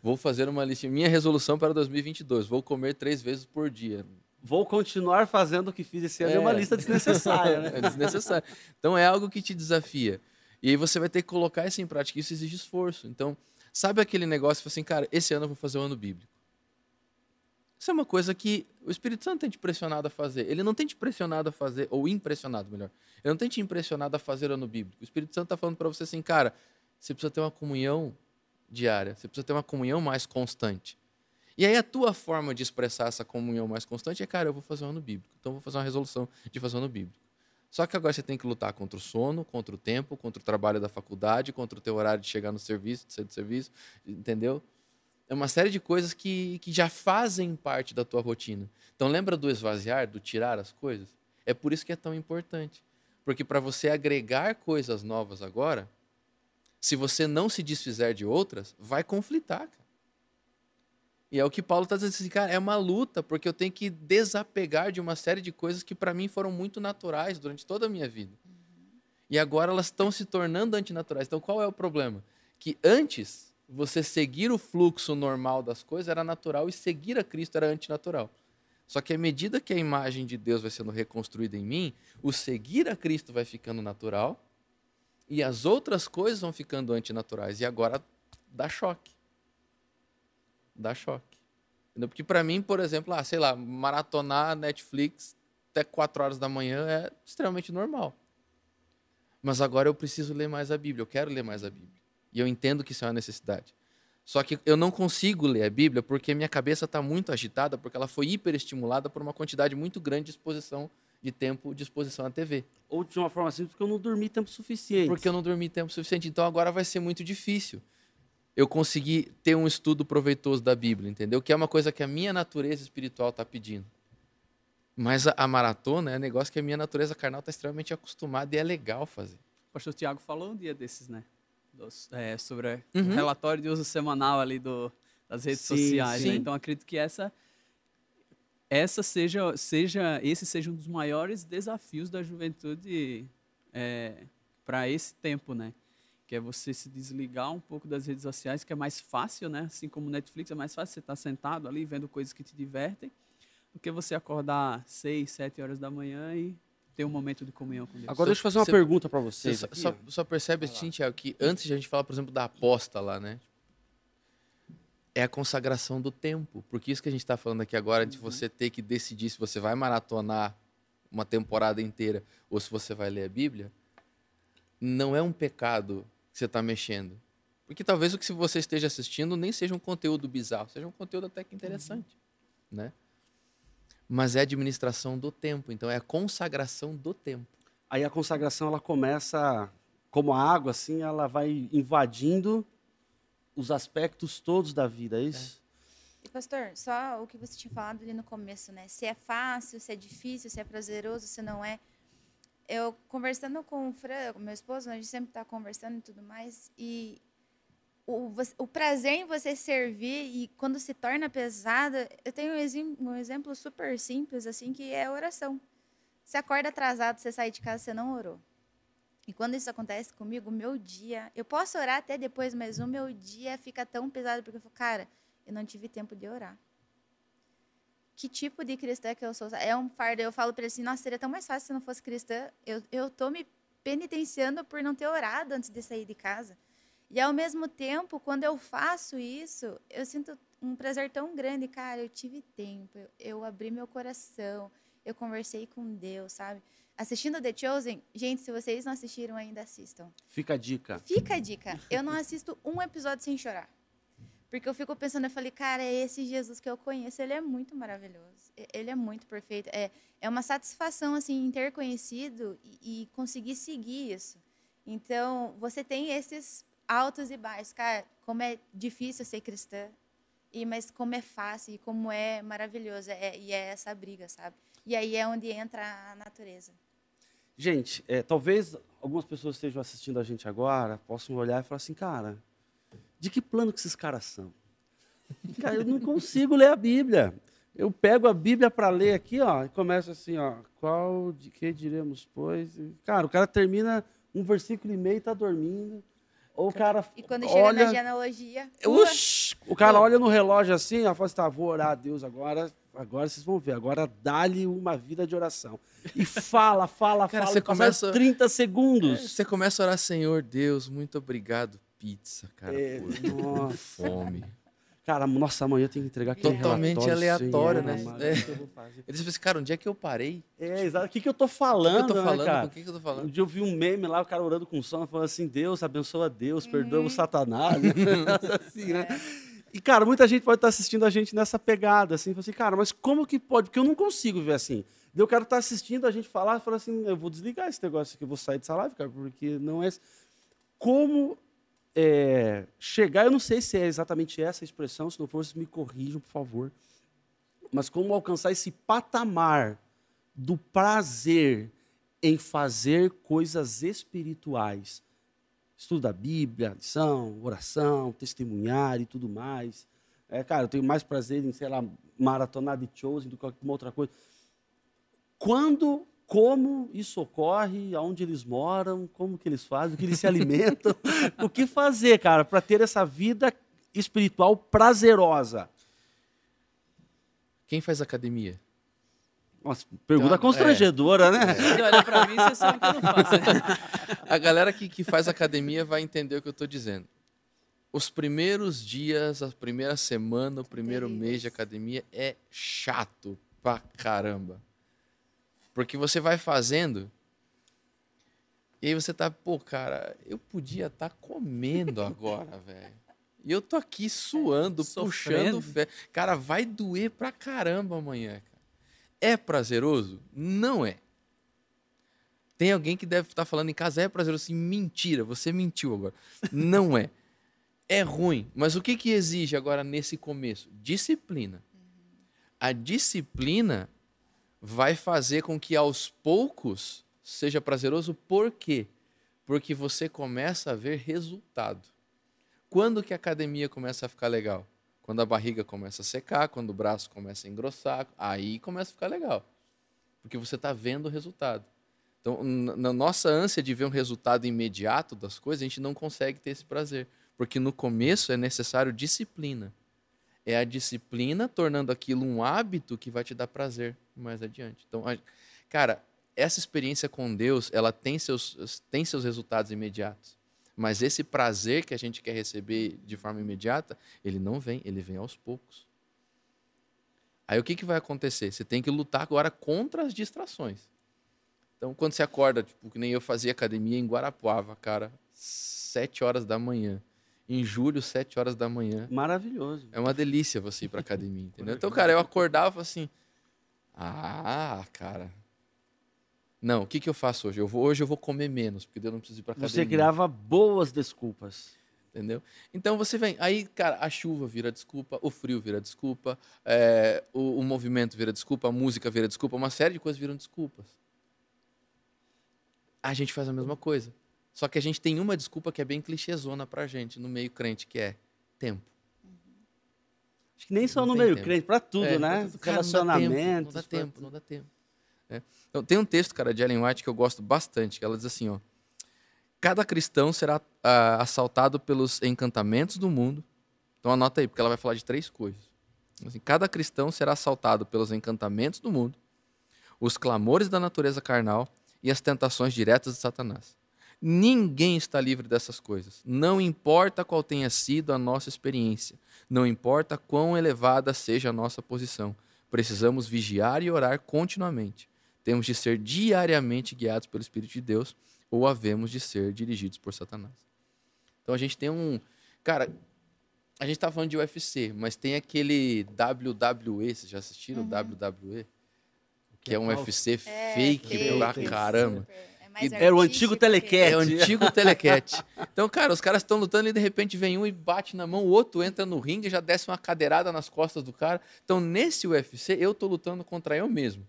Vou fazer uma listinha. Minha resolução para 2022, vou comer 3 vezes por dia. Vou continuar fazendo o que fiz esse ano, é uma lista desnecessária, né? É desnecessário. Então é algo que te desafia. E aí você vai ter que colocar isso em prática. Isso exige esforço. Então, sabe aquele negócio, assim, cara, esse ano eu vou fazer o ano bíblico. Isso é uma coisa que o Espírito Santo tem te pressionado a fazer. Ele não tem te pressionado a fazer, ou impressionado, melhor. Ele não tem te impressionado a fazer ano bíblico. O Espírito Santo está falando para você assim, cara, você precisa ter uma comunhão diária, você precisa ter uma comunhão mais constante. E aí a tua forma de expressar essa comunhão mais constante é, cara, eu vou fazer um ano bíblico. Então eu vou fazer uma resolução de fazer um ano bíblico. Só que agora você tem que lutar contra o sono, contra o tempo, contra o trabalho da faculdade, contra o teu horário de chegar no serviço, de sair do serviço, entendeu? É uma série de coisas que já fazem parte da tua rotina. Então lembra do esvaziar, do tirar as coisas? É por isso que é tão importante. Porque para você agregar coisas novas agora, se você não se desfizer de outras, vai conflitar, cara. E é o que Paulo está dizendo assim, cara, é uma luta, porque eu tenho que desapegar de uma série de coisas que para mim foram muito naturais durante toda a minha vida. E agora elas estão se tornando antinaturais. Então qual é o problema? Que antes você seguir o fluxo normal das coisas era natural e seguir a Cristo era antinatural. Só que à medida que a imagem de Deus vai sendo reconstruída em mim, o seguir a Cristo vai ficando natural e as outras coisas vão ficando antinaturais. E agora dá choque. Dá choque. Entendeu? Porque para mim, por exemplo, sei lá, maratonar Netflix até 4 horas da manhã é extremamente normal. Mas agora eu preciso ler mais a Bíblia, eu quero ler mais a Bíblia. E eu entendo que isso é uma necessidade. Só que eu não consigo ler a Bíblia porque minha cabeça está muito agitada, porque ela foi hiperestimulada por uma quantidade muito grande de exposição de tempo de exposição à TV. Ou de uma forma simples, porque eu não dormi tempo suficiente. Porque eu não dormi tempo suficiente. Então agora vai ser muito difícil eu conseguir ter um estudo proveitoso da Bíblia, entendeu? Que é uma coisa que a minha natureza espiritual está pedindo. Mas a maratona é um negócio que a minha natureza carnal está extremamente acostumada e é legal fazer. O pastor Tiago falou um dia desses, né? Sobre o relatório de uso semanal ali das redes sociais. Né? Então, acredito que esse seja um dos maiores desafios da juventude para esse tempo, né? Que é você se desligar um pouco das redes sociais, que é mais fácil, né? Assim como Netflix, é mais fácil você estar sentado ali vendo coisas que te divertem, do que você acordar 6, 7 horas da manhã e ter um momento de comunhão com Deus. Agora deixa eu fazer uma pergunta para vocês. Você só percebe assim, Tiago, que antes de a gente falar, por exemplo, da aposta lá, né? É a consagração do tempo. Porque isso que a gente está falando aqui agora, de você ter que decidir se você vai maratonar uma temporada inteira ou se você vai ler a Bíblia, não é um pecado que você está mexendo. Porque talvez o que você esteja assistindo nem seja um conteúdo bizarro, seja um conteúdo até que interessante, né? Mas é a administração do tempo, então é a consagração do tempo. Aí a consagração, ela começa, como a água, assim, ela vai invadindo os aspectos todos da vida, é isso? E, pastor, só o que você tinha falado ali no começo, né? Se é fácil, se é difícil, se é prazeroso, se não é. Eu, conversando com o Fran, meu esposo, a gente sempre está conversando e tudo mais, e o prazer em você servir e quando se torna pesada, eu tenho um exemplo super simples, assim, que é a oração. Você acorda atrasado, você sai de casa, você não orou. E quando isso acontece comigo, o meu dia, eu posso orar até depois, mas o meu dia fica tão pesado, porque eu falo, cara, eu não tive tempo de orar. Que tipo de cristã que eu sou? É um fardo. Eu falo para ele assim, nossa, seria tão mais fácil se não fosse cristã. Eu tô me penitenciando por não ter orado antes de sair de casa. E, ao mesmo tempo, quando eu faço isso, eu sinto um prazer tão grande. Cara, eu tive tempo, eu abri meu coração, eu conversei com Deus, sabe? Assistindo The Chosen, gente, se vocês não assistiram ainda, assistam. Fica a dica. Fica a dica. Eu não assisto um episódio sem chorar. Porque eu fico pensando, eu falei, cara, é esse Jesus que eu conheço, ele é muito maravilhoso, ele é muito perfeito. É uma satisfação, assim, em ter conhecido e conseguir seguir isso. Então, você tem esses altos e baixos. Cara, como é difícil ser cristã, mas como é fácil e como é maravilhoso. E é essa briga, sabe? E aí é onde entra a natureza. Gente, talvez algumas pessoas estejam assistindo a gente agora, possam olhar e falar assim, cara, de que plano que esses caras são? Cara, eu não consigo ler a Bíblia. Eu pego a Bíblia para ler aqui, ó, e começo assim, ó, qual de que diremos, pois? Cara, o cara termina um versículo e meio e está dormindo. Ou o cara e quando chega olha, na genealogia... o cara olha no relógio assim, ó, fala assim, tá, vou orar a Deus agora vocês vão ver, agora dá-lhe uma vida de oração. E fala, cara, você começa 30 segundos. Você começa a orar, Senhor Deus, muito obrigado, pizza, cara, por fome. Cara, nossa, amanhã eu tenho que entregar aquele Totalmente relatório, aleatório, Senhor, né? amado, É. o que eu vou fazer? Ele disse assim, cara, onde é que eu parei? Exato. O que eu tô O que falando, eu tô falando? né, cara? Com o que eu tô Um falando? dia eu vi um meme lá, o cara orando com sono, falando assim, Deus, abençoa Deus, perdoa o Satanás, né? assim, né? E, cara, muita gente pode estar assistindo a gente nessa pegada, assim, fala assim, cara, mas como que pode? Porque eu não consigo ver assim. Eu quero estar assistindo a gente falar e falar assim, eu vou desligar esse negócio aqui, eu vou sair dessa live, cara, porque não é... Como chegar, eu não sei se é exatamente essa a expressão, se não for, vocês me corrijam, por favor, mas como alcançar esse patamar do prazer em fazer coisas espirituais. Estudo da Bíblia, lição, oração, testemunhar e tudo mais. Cara, eu tenho mais prazer em, sei lá, maratonar de Chosen do que alguma outra coisa. Quando, como isso ocorre, aonde eles moram, como que eles fazem, o que eles se alimentam, o que fazer, cara, para ter essa vida espiritual prazerosa? Quem faz academia? Nossa, pergunta Então, constrangedora, né? Se olhar pra mim, você sabe que eu não faço. A galera que faz academia vai entender o que eu tô dizendo. Os primeiros dias, a primeira semana, o primeiro mês de academia é chato pra caramba. Porque você vai fazendo e aí você tá, pô, cara, eu podia estar comendo agora, velho. E eu tô aqui suando, Sofrendo. puxando fé. Cara, vai doer pra caramba amanhã, cara. É prazeroso? Não é. Tem alguém que deve estar falando em casa, é prazeroso? Assim, mentira, você mentiu agora. Não é. É ruim. Mas o que exige agora nesse começo? Disciplina. A disciplina vai fazer com que aos poucos seja prazeroso. Por quê? Porque você começa a ver resultado. Quando que a academia começa a ficar legal? Quando a barriga começa a secar, quando o braço começa a engrossar, aí começa a ficar legal. Porque você está vendo o resultado. Então, na nossa ânsia de ver um resultado imediato das coisas, a gente não consegue ter esse prazer. Porque no começo é necessário disciplina. É a disciplina tornando aquilo um hábito que vai te dar prazer mais adiante. Então, cara, essa experiência com Deus, ela tem seus resultados imediatos. Mas esse prazer que a gente quer receber de forma imediata, ele não vem, ele vem aos poucos. Aí o que vai acontecer? Você tem que lutar agora contra as distrações. Então, quando você acorda, tipo, que nem eu fazia academia em Guarapuava, cara, 7 horas da manhã. Em julho, 7 horas da manhã. Maravilhoso. É uma delícia você ir pra academia, entendeu? Então, cara, eu acordava assim, cara... Não, o que eu faço hoje? Hoje eu vou comer menos, porque eu não preciso ir pra academia. Você criava boas desculpas. Entendeu? Então você vem, aí, cara, a chuva vira desculpa, o frio vira desculpa, o movimento vira desculpa, a música vira desculpa, uma série de coisas viram desculpas. A gente faz a mesma coisa. Só que a gente tem uma desculpa que é bem clichêzona pra gente, no meio crente, que é tempo. Acho que nem só Não no tem meio tempo. crente, pra tudo, Pra né? tudo. Cara, Relacionamentos. não dá pra tempo, tudo. não dá tempo. Então, tem um texto, cara, de Ellen White que eu gosto bastante, que ela diz assim, ó, cada cristão será assaltado pelos encantamentos do mundo. Então anota aí, porque ela vai falar de 3 coisas. Assim, cada cristão será assaltado pelos encantamentos do mundo, os clamores da natureza carnal e as tentações diretas de Satanás. Ninguém está livre dessas coisas. Não importa qual tenha sido a nossa experiência. Não importa quão elevada seja a nossa posição. Precisamos vigiar e orar continuamente. Temos de ser diariamente guiados pelo Espírito de Deus ou havemos de ser dirigidos por Satanás. Então a gente tem Cara, a gente tá falando de UFC, mas tem aquele WWE, vocês já assistiram WWE? Que é um UFC fake pra caramba. Era o antigo telequete. É o antigo telequete. Então, cara, os caras estão lutando e de repente vem um e bate na mão, o outro entra no ringue e já desce uma cadeirada nas costas do cara. Então, nesse UFC, eu tô lutando contra eu mesmo.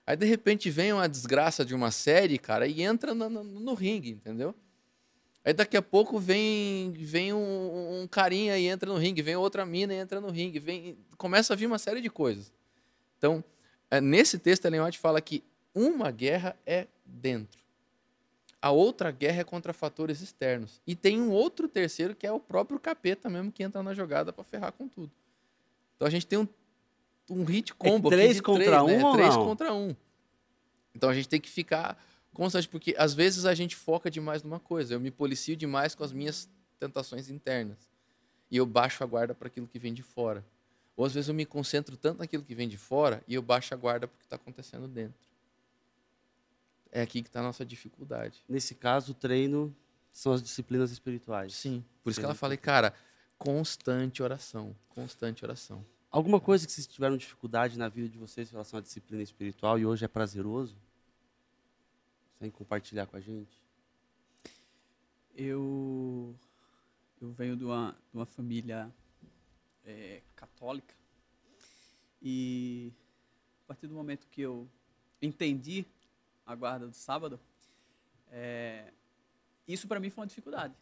Aí, de repente, vem uma desgraça de uma série, cara, e entra no ringue, entendeu? Aí, daqui a pouco, vem um carinha e entra no ringue, vem outra mina e entra no ringue, começa a vir uma série de coisas. Então, nesse texto, a Ellen White fala que uma guerra é dentro. A outra guerra é contra fatores externos. E tem um outro terceiro, que é o próprio capeta mesmo, que entra na jogada para ferrar com tudo. Então, a gente tem um hit combo aqui 3 de contra 1 né? ou 3 não? contra 1. Então a gente tem que ficar constante, porque às vezes a gente foca demais numa coisa. Eu me policio demais com as minhas tentações internas. e eu baixo a guarda para aquilo que vem de fora. Ou às vezes eu me concentro tanto naquilo que vem de fora e eu baixo a guarda para o que está acontecendo dentro. É aqui que está a nossa dificuldade. Nesse caso, o treino são as disciplinas espirituais. Sim. Por isso que ela falei, cara, constante oração. Constante oração. Alguma coisa que vocês tiveram dificuldade na vida de vocês em relação à disciplina espiritual e hoje é prazeroso? Sem compartilhar com a gente? Eu venho de uma família católica e a partir do momento que eu entendi a guarda do sábado, isso para mim foi uma dificuldade.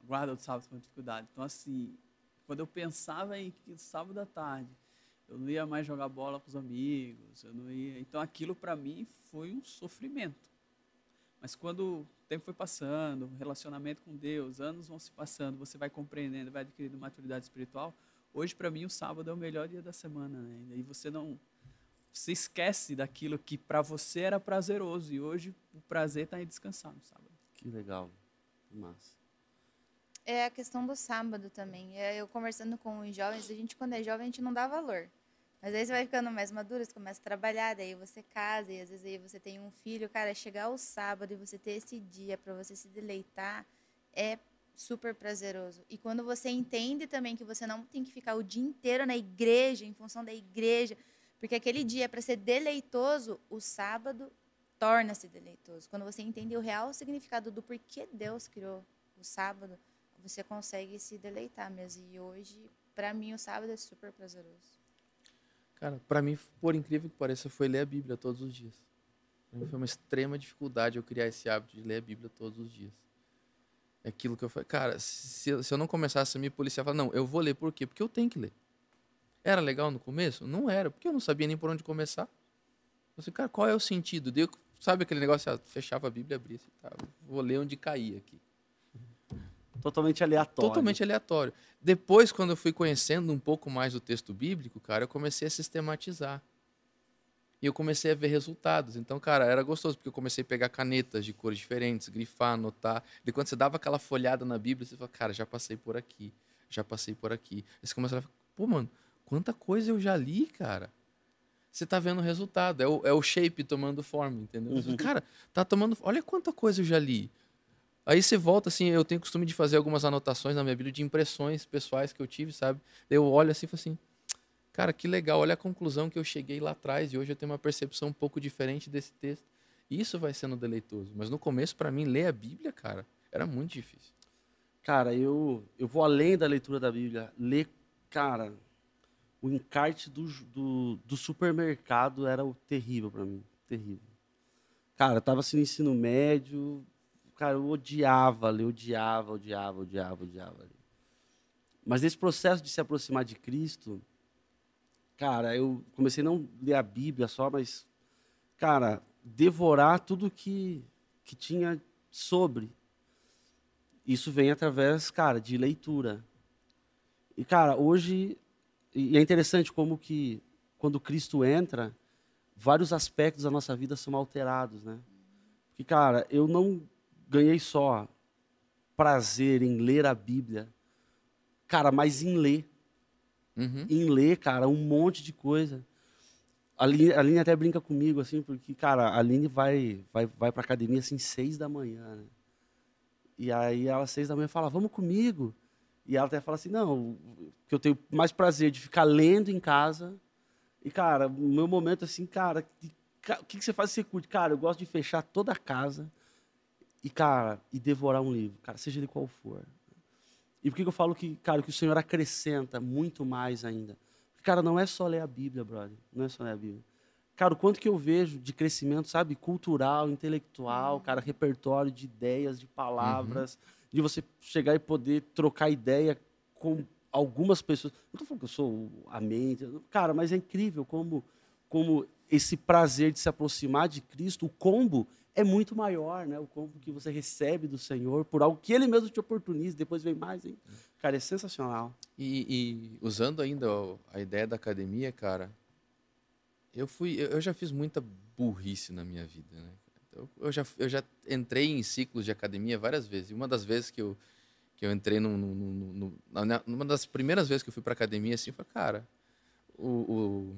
A guarda do sábado foi uma dificuldade. Então, assim, quando eu pensava em que sábado à tarde eu não ia mais jogar bola com os amigos, eu não ia. Então, aquilo para mim foi um sofrimento. Mas quando o tempo foi passando, o relacionamento com Deus, anos vão se passando, você vai compreendendo, vai adquirindo maturidade espiritual. Hoje, para mim, o sábado é o melhor dia da semana, né? E você não se esquece daquilo que para você era prazeroso. E hoje o prazer está em descansar no sábado. Que legal. Massa. É a questão do sábado também. Eu conversando com os jovens, a gente, quando é jovem, a gente não dá valor. Mas aí você vai ficando mais maduro, você começa a trabalhar, daí você casa, e às vezes aí você tem um filho. Cara, chegar o sábado e você ter esse dia para você se deleitar é super prazeroso. E quando você entende também que você não tem que ficar o dia inteiro na igreja, em função da igreja, porque aquele dia é para ser deleitoso, o sábado torna-se deleitoso. Quando você entende o real significado do porquê Deus criou o sábado, você consegue se deleitar mesmo. E hoje, para mim, o sábado é super prazeroso. Cara, para mim, por incrível que pareça, foi ler a Bíblia todos os dias. Pra mim foi uma extrema dificuldade eu criar esse hábito de ler a Bíblia todos os dias. É aquilo que eu falei, cara, se eu não começasse a me policiar, eu falava, não, eu vou ler, por quê? Porque eu tenho que ler. Era legal no começo? Não era, porque eu não sabia nem por onde começar. Eu falei, cara, qual é o sentido? Daí, sabe aquele negócio, fechava a Bíblia, abria assim, tá, vou ler onde cair aqui. Totalmente aleatório. Totalmente aleatório. Depois, quando eu fui conhecendo um pouco mais do texto bíblico, cara, eu comecei a sistematizar. E eu comecei a ver resultados. Então, cara, era gostoso, porque eu comecei a pegar canetas de cores diferentes, grifar, anotar. E quando você dava aquela folhada na Bíblia, você fala, cara, já passei por aqui, já passei por aqui. Aí você começa a falar, pô, mano, quanta coisa eu já li, cara. Você tá vendo o resultado, é o shape tomando forma, entendeu? Uhum. Cara, tá tomando, olha quanta coisa eu já li. Aí você volta, assim, eu tenho costume de fazer algumas anotações na minha Bíblia de impressões pessoais que eu tive, sabe? Eu olho assim e falo assim, cara, que legal, olha a conclusão que eu cheguei lá atrás e hoje eu tenho uma percepção um pouco diferente desse texto. Isso vai sendo deleitoso. Mas no começo, para mim, ler a Bíblia, cara, era muito difícil. Cara, eu vou além da leitura da Bíblia. Ler, cara, o encarte do supermercado era terrível para mim, terrível. Cara, eu tava assim no ensino médio... Cara, eu odiava ler, odiava. Mas nesse processo de se aproximar de Cristo, cara, eu comecei a não ler a Bíblia só, mas, cara, devorar tudo que tinha sobre. Isso vem através, cara, de leitura. E, cara, hoje, e é interessante como que, quando Cristo entra, vários aspectos da nossa vida são alterados, né? Porque, cara, eu não ganhei só prazer em ler a Bíblia, cara, mas em ler. Uhum. Em ler, cara, um monte de coisa. A Aline até brinca comigo, assim, porque, cara, a Aline vai pra academia, assim, 6 da manhã, né? E aí ela, 6 da manhã, fala, vamos comigo. E ela até fala assim, não, que eu tenho mais prazer de ficar lendo em casa. E, cara, o meu momento, assim, cara, o que você faz? Você curte? Cara, eu gosto de fechar toda a casa e, cara, e devorar um livro, cara, seja ele qual for. E por que eu falo que, cara, que o Senhor acrescenta muito mais ainda? Porque, cara, não é só ler a Bíblia, brother. Não é só ler a Bíblia. Cara, o quanto que eu vejo de crescimento, sabe, cultural, intelectual, cara, repertório de ideias, de palavras, de você chegar e poder trocar ideia com algumas pessoas. Não estou falando que eu sou a mente, cara, mas é incrível como esse prazer de se aproximar de Cristo, o combo é muito maior, né? O combo que você recebe do Senhor por algo que Ele mesmo te oportuniza, depois vem mais, hein? Cara, é sensacional. E usando ainda a ideia da academia, cara, eu já fiz muita burrice na minha vida, né? Eu já entrei em ciclos de academia várias vezes. E uma das vezes que eu Que eu entrei numa das primeiras vezes que eu fui pra academia, assim, eu falei, cara, o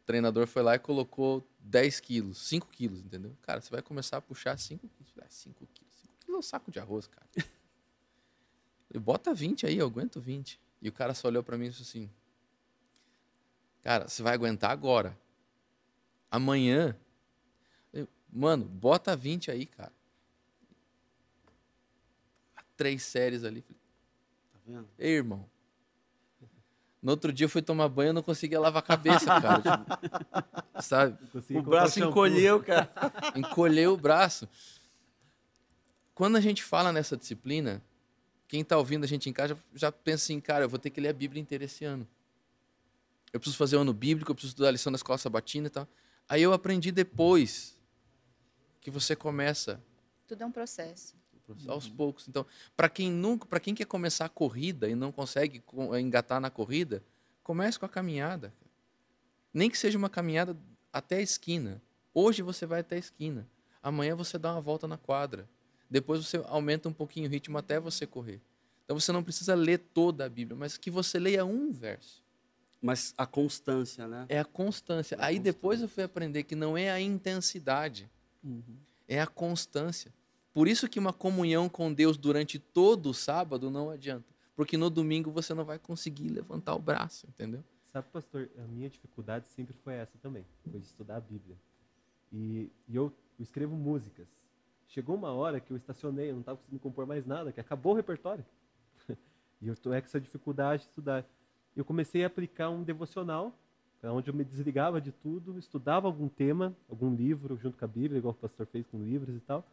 treinador foi lá e colocou 10 quilos, 5 quilos, entendeu? Cara, você vai começar a puxar 5 quilos. 5 quilos. 5 quilos é um saco de arroz, cara. Eu bota 20 aí, eu aguento 20. E o cara só olhou pra mim e disse assim, cara, você vai aguentar agora. Amanhã, mano, bota 20 aí, cara. 3 séries ali. Tá vendo? Ei, irmão. No outro dia eu fui tomar banho e não conseguia lavar a cabeça, cara. Tipo, sabe? O braço encolheu, cara. Encolheu o braço. Quando a gente fala nessa disciplina, quem está ouvindo a gente em casa já pensa assim, cara, eu vou ter que ler a Bíblia inteira esse ano. Eu preciso fazer o ano bíblico, eu preciso estudar a lição da escola sabatina e tal. Aí eu aprendi depois que você começa Tudo é um processo. aos poucos. Então, para quem quer começar a corrida e não consegue engatar na corrida, comece com a caminhada. Nem que seja uma caminhada até a esquina. Hoje você vai até a esquina. Amanhã você dá uma volta na quadra. Depois você aumenta um pouquinho o ritmo até você correr. Então você não precisa ler toda a Bíblia, mas que você leia um verso. Mas a constância, né? É a constância. Aí depois eu fui aprender que não é a intensidade, é a constância. Por isso que uma comunhão com Deus durante todo o sábado não adianta. Porque no domingo você não vai conseguir levantar o braço, entendeu? Sabe, pastor, a minha dificuldade sempre foi essa também, foi de estudar a Bíblia. E eu escrevo músicas. Chegou uma hora que eu estacionei, eu não estava conseguindo compor mais nada, que acabou o repertório. E eu estou com essa dificuldade de estudar. Eu comecei a aplicar um devocional, onde eu me desligava de tudo, estudava algum tema, algum livro, junto com a Bíblia, igual o pastor fez com livros e tal.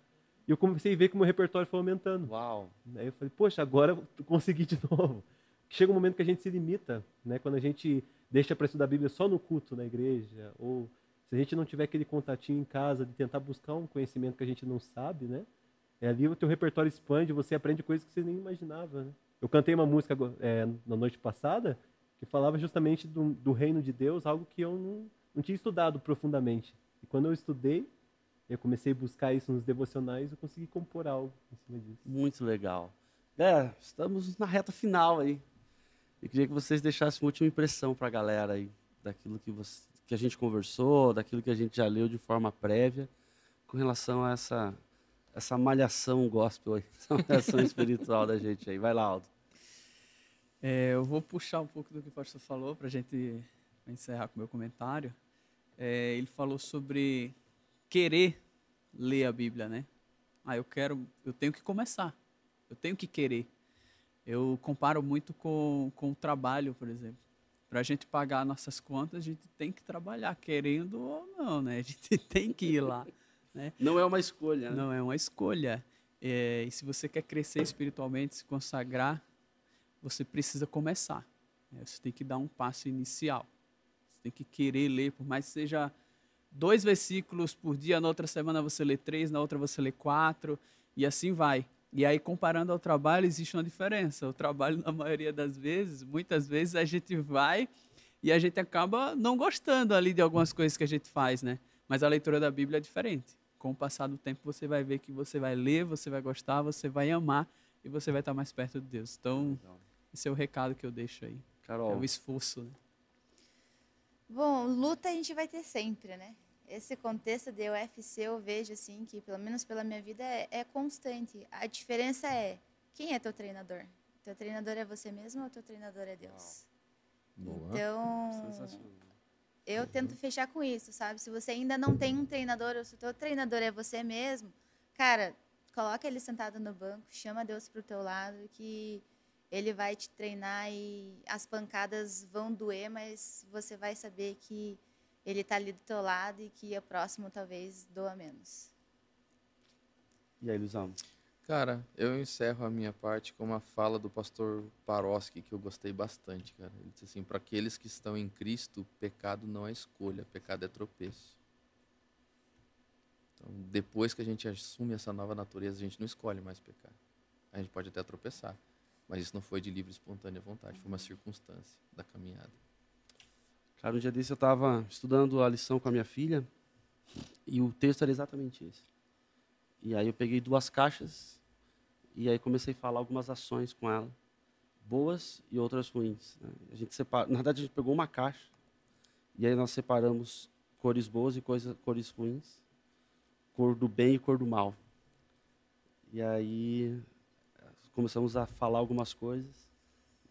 E eu comecei a ver que o meu repertório foi aumentando. Uau! Aí eu falei, poxa, agora eu consegui de novo. Chega um momento que a gente se limita, né? Quando a gente deixa para estudar a Bíblia só no culto, na igreja, ou se a gente não tiver aquele contatinho em casa de tentar buscar um conhecimento que a gente não sabe, né? Ali o teu repertório expande, você aprende coisas que você nem imaginava, né? Eu cantei uma música na noite passada que falava justamente do reino de Deus, algo que eu não tinha estudado profundamente. E quando eu estudei, eu comecei a buscar isso nos devocionais, eu consegui compor algo em cima disso. Muito legal. Estamos na reta final aí. Eu queria que vocês deixassem uma última impressão para a galera aí, daquilo que a gente conversou, daquilo que a gente já leu de forma prévia, com relação a essa malhação gospel aí, essa malhação espiritual da gente aí. Vai lá, Aldo. Eu vou puxar um pouco do que o pastor falou para a gente encerrar com o meu comentário. Ele falou sobre querer ler a Bíblia, né? Eu tenho que começar, eu tenho que querer. Eu comparo muito com o trabalho, por exemplo. Para a gente pagar nossas contas, a gente tem que trabalhar, querendo ou não, né? A gente tem que ir lá, né? Não é uma escolha, né? Não é uma escolha. E se você quer crescer espiritualmente, se consagrar, você precisa começar. Você tem que dar um passo inicial. Você tem que querer ler, por mais que seja 2 versículos por dia, na outra semana você lê 3, na outra você lê 4, e assim vai. E aí, comparando ao trabalho, existe uma diferença. O trabalho, na maioria das vezes, muitas vezes, a gente vai e a gente acaba não gostando ali de algumas coisas que a gente faz, né? Mas a leitura da Bíblia é diferente. Com o passar do tempo, você vai ver que você vai ler, você vai gostar, você vai amar e você vai estar mais perto de Deus. Então, esse é o recado que eu deixo aí. Carol. É o esforço, né? Bom, luta a gente vai ter sempre, né? Esse contexto de UFC eu vejo assim que, pelo menos pela minha vida, é constante. A diferença é, quem é teu treinador? Teu treinador é você mesmo ou teu treinador é Deus? Boa. Então, eu tento fechar com isso, sabe? Se você ainda não tem um treinador ou se o teu treinador é você mesmo, cara, coloca ele sentado no banco, chama Deus pro teu lado que ele vai te treinar e as pancadas vão doer, mas você vai saber que ele está ali do teu lado e que o próximo talvez doa menos. E aí, Luizão? Cara, eu encerro a minha parte com uma fala do pastor Paroski que eu gostei bastante, cara. Ele disse assim, para aqueles que estão em Cristo, pecado não é escolha, pecado é tropeço. Então, depois que a gente assume essa nova natureza, a gente não escolhe mais pecar. A gente pode até tropeçar, mas isso não foi de livre e espontânea vontade, foi uma circunstância da caminhada. Cara, um dia desse eu estava estudando a lição com a minha filha e o texto era exatamente esse. E aí eu peguei 2 caixas E aí comecei a falar algumas ações com ela, boas e outras ruins, né? A gente na verdade, a gente pegou uma caixa, e aí nós separamos cores boas e cores ruins, cor do bem e cor do mal. E aí começamos a falar algumas coisas,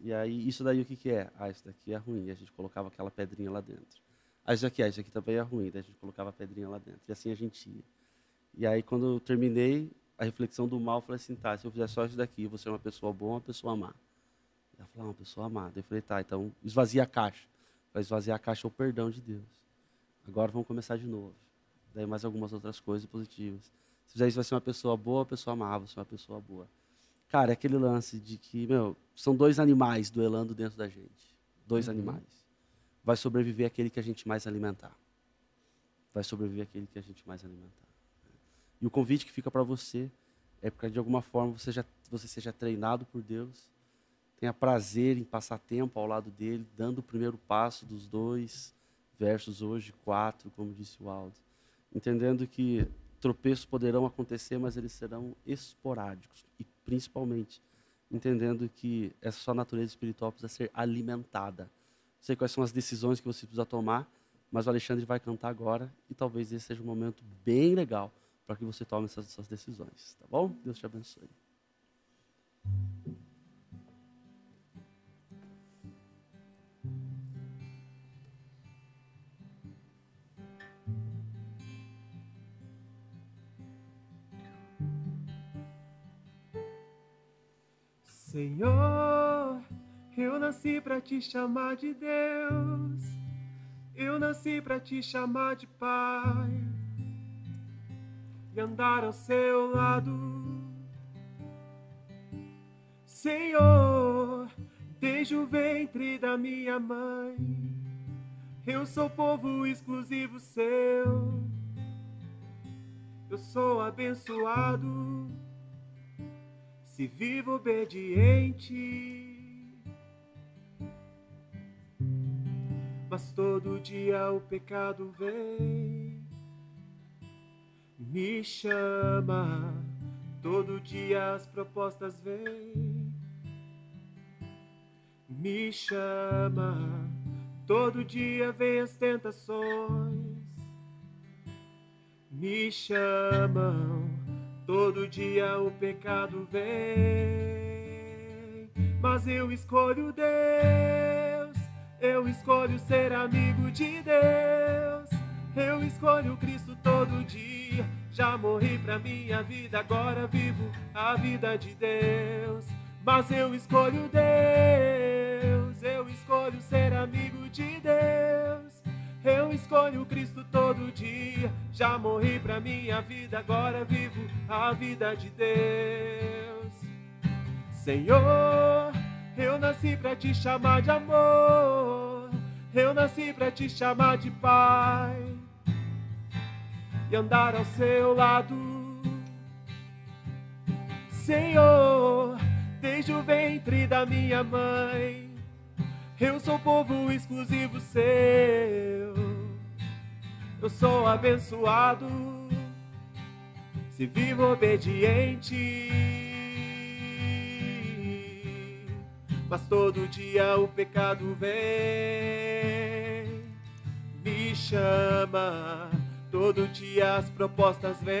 e aí isso daí o que é? Isso daqui é ruim, e a gente colocava aquela pedrinha lá dentro. Isso aqui também é ruim, daí a gente colocava a pedrinha lá dentro, e assim a gente ia. E aí quando eu terminei a reflexão do mal, eu falei assim, tá, se eu fizer só isso daqui, eu vou ser uma pessoa boa, uma pessoa má. Ela falou, uma pessoa amada. Eu falei, tá, então esvazia a caixa. Para esvaziar a caixa é o perdão de Deus. Agora vamos começar de novo. Daí mais algumas outras coisas positivas. Se fizer isso, vai ser uma pessoa boa, uma pessoa amada, vai ser uma pessoa boa. Cara, é aquele lance de que, são dois animais duelando dentro da gente. Dois animais. Vai sobreviver aquele que a gente mais alimentar. Vai sobreviver aquele que a gente mais alimentar. E o convite que fica para você é porque, de alguma forma, você seja treinado por Deus, tenha prazer em passar tempo ao lado dele, dando o primeiro passo dos 2 versos hoje, 4, como disse o Aldo. Entendendo que tropeços poderão acontecer, mas eles serão esporádicos. E, principalmente, entendendo que essa sua natureza espiritual precisa ser alimentada. Não sei quais são as decisões que você precisa tomar, mas o Alexandre vai cantar agora e talvez esse seja um momento bem legal para que você tome essas decisões. Tá bom? Deus te abençoe. Senhor, eu nasci para te chamar de Deus, eu nasci para te chamar de Pai e andar ao seu lado. Senhor, desde o ventre da minha mãe, eu sou povo exclusivo seu, eu sou abençoado se vivo obediente, mas todo dia o pecado vem, me chama, todo dia as propostas vêm, me chama, todo dia vem as tentações, me chamam, todo dia o pecado vem, mas eu escolho Deus, eu escolho ser amigo de Deus, eu escolho Cristo todo dia, já morri pra minha vida, agora vivo a vida de Deus, mas eu escolho Deus, eu escolho ser amigo de Deus, eu escolho Cristo todo dia, já morri pra minha vida, agora vivo a vida de Deus. Senhor, eu nasci pra te chamar de amor, eu nasci pra te chamar de Pai e andar ao seu lado. Senhor, desde o ventre da minha mãe, eu sou povo exclusivo seu, eu sou abençoado se vivo obediente, mas todo dia o pecado vem, me chama, todo dia as propostas vêm,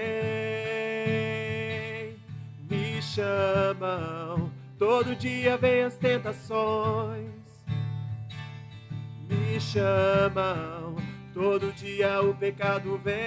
me chamam, todo dia vem as tentações, me chamam, todo dia o pecado vem,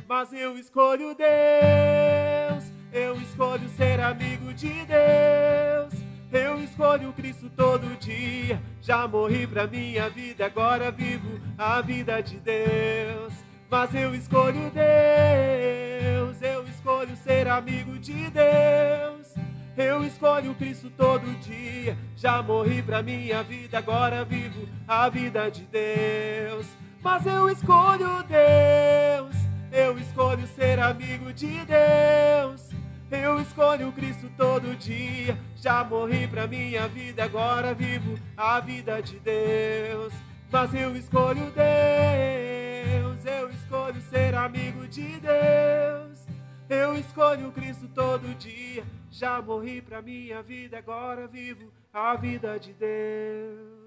mas eu escolho Deus, eu escolho ser amigo de Deus, eu escolho Cristo todo dia, já morri pra minha vida, agora vivo a vida de Deus, mas eu escolho Deus, eu escolho ser amigo de Deus, eu escolho Cristo todo dia, já morri pra minha vida, agora vivo a vida de Deus, mas eu escolho Deus, eu escolho ser amigo de Deus, eu escolho Cristo todo dia, já morri pra minha vida, agora vivo a vida de Deus, mas eu escolho Deus, eu escolho ser amigo de Deus, eu escolho Cristo todo dia. Já morri pra minha vida, agora vivo a vida de Deus.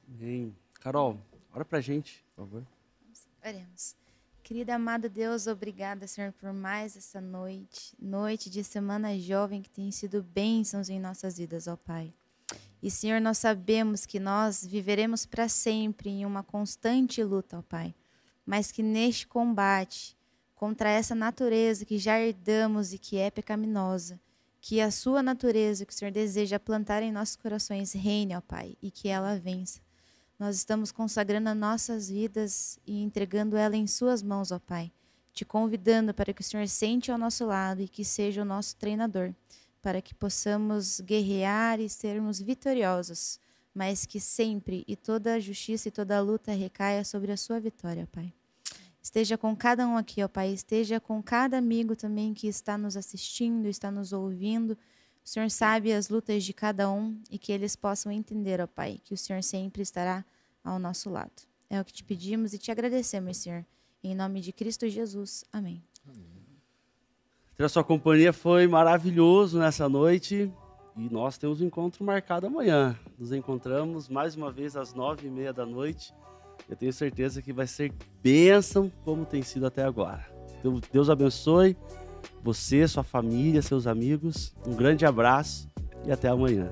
Amém. Carol, ora pra gente, por favor. Oremos. Querido amado Deus, obrigada, Senhor, por mais essa noite de semana jovem que tem sido bênçãos em nossas vidas, ó Pai. E, Senhor, nós sabemos que nós viveremos para sempre em uma constante luta, ó Pai, mas que neste combate contra essa natureza que já herdamos e que é pecaminosa, que a sua natureza que o Senhor deseja plantar em nossos corações reine, ó Pai, e que ela vença. Nós estamos consagrando as nossas vidas e entregando ela em suas mãos, ó Pai, te convidando para que o Senhor sente ao nosso lado e que seja o nosso treinador, para que possamos guerrear e sermos vitoriosos, mas que sempre e toda a justiça e toda a luta recaia sobre a sua vitória, Pai. Esteja com cada um aqui, ó Pai, esteja com cada amigo também que está nos assistindo, está nos ouvindo. O Senhor sabe as lutas de cada um e que eles possam entender, ó Pai, que o Senhor sempre estará ao nosso lado. É o que te pedimos e te agradecemos, Senhor. Em nome de Cristo Jesus. Amém. Ter a sua companhia foi maravilhoso nessa noite e nós temos um encontro marcado amanhã. Nos encontramos mais uma vez às 9h30 da noite. Eu tenho certeza que vai ser bênção como tem sido até agora. Então, Deus abençoe você, sua família, seus amigos. Um grande abraço e até amanhã.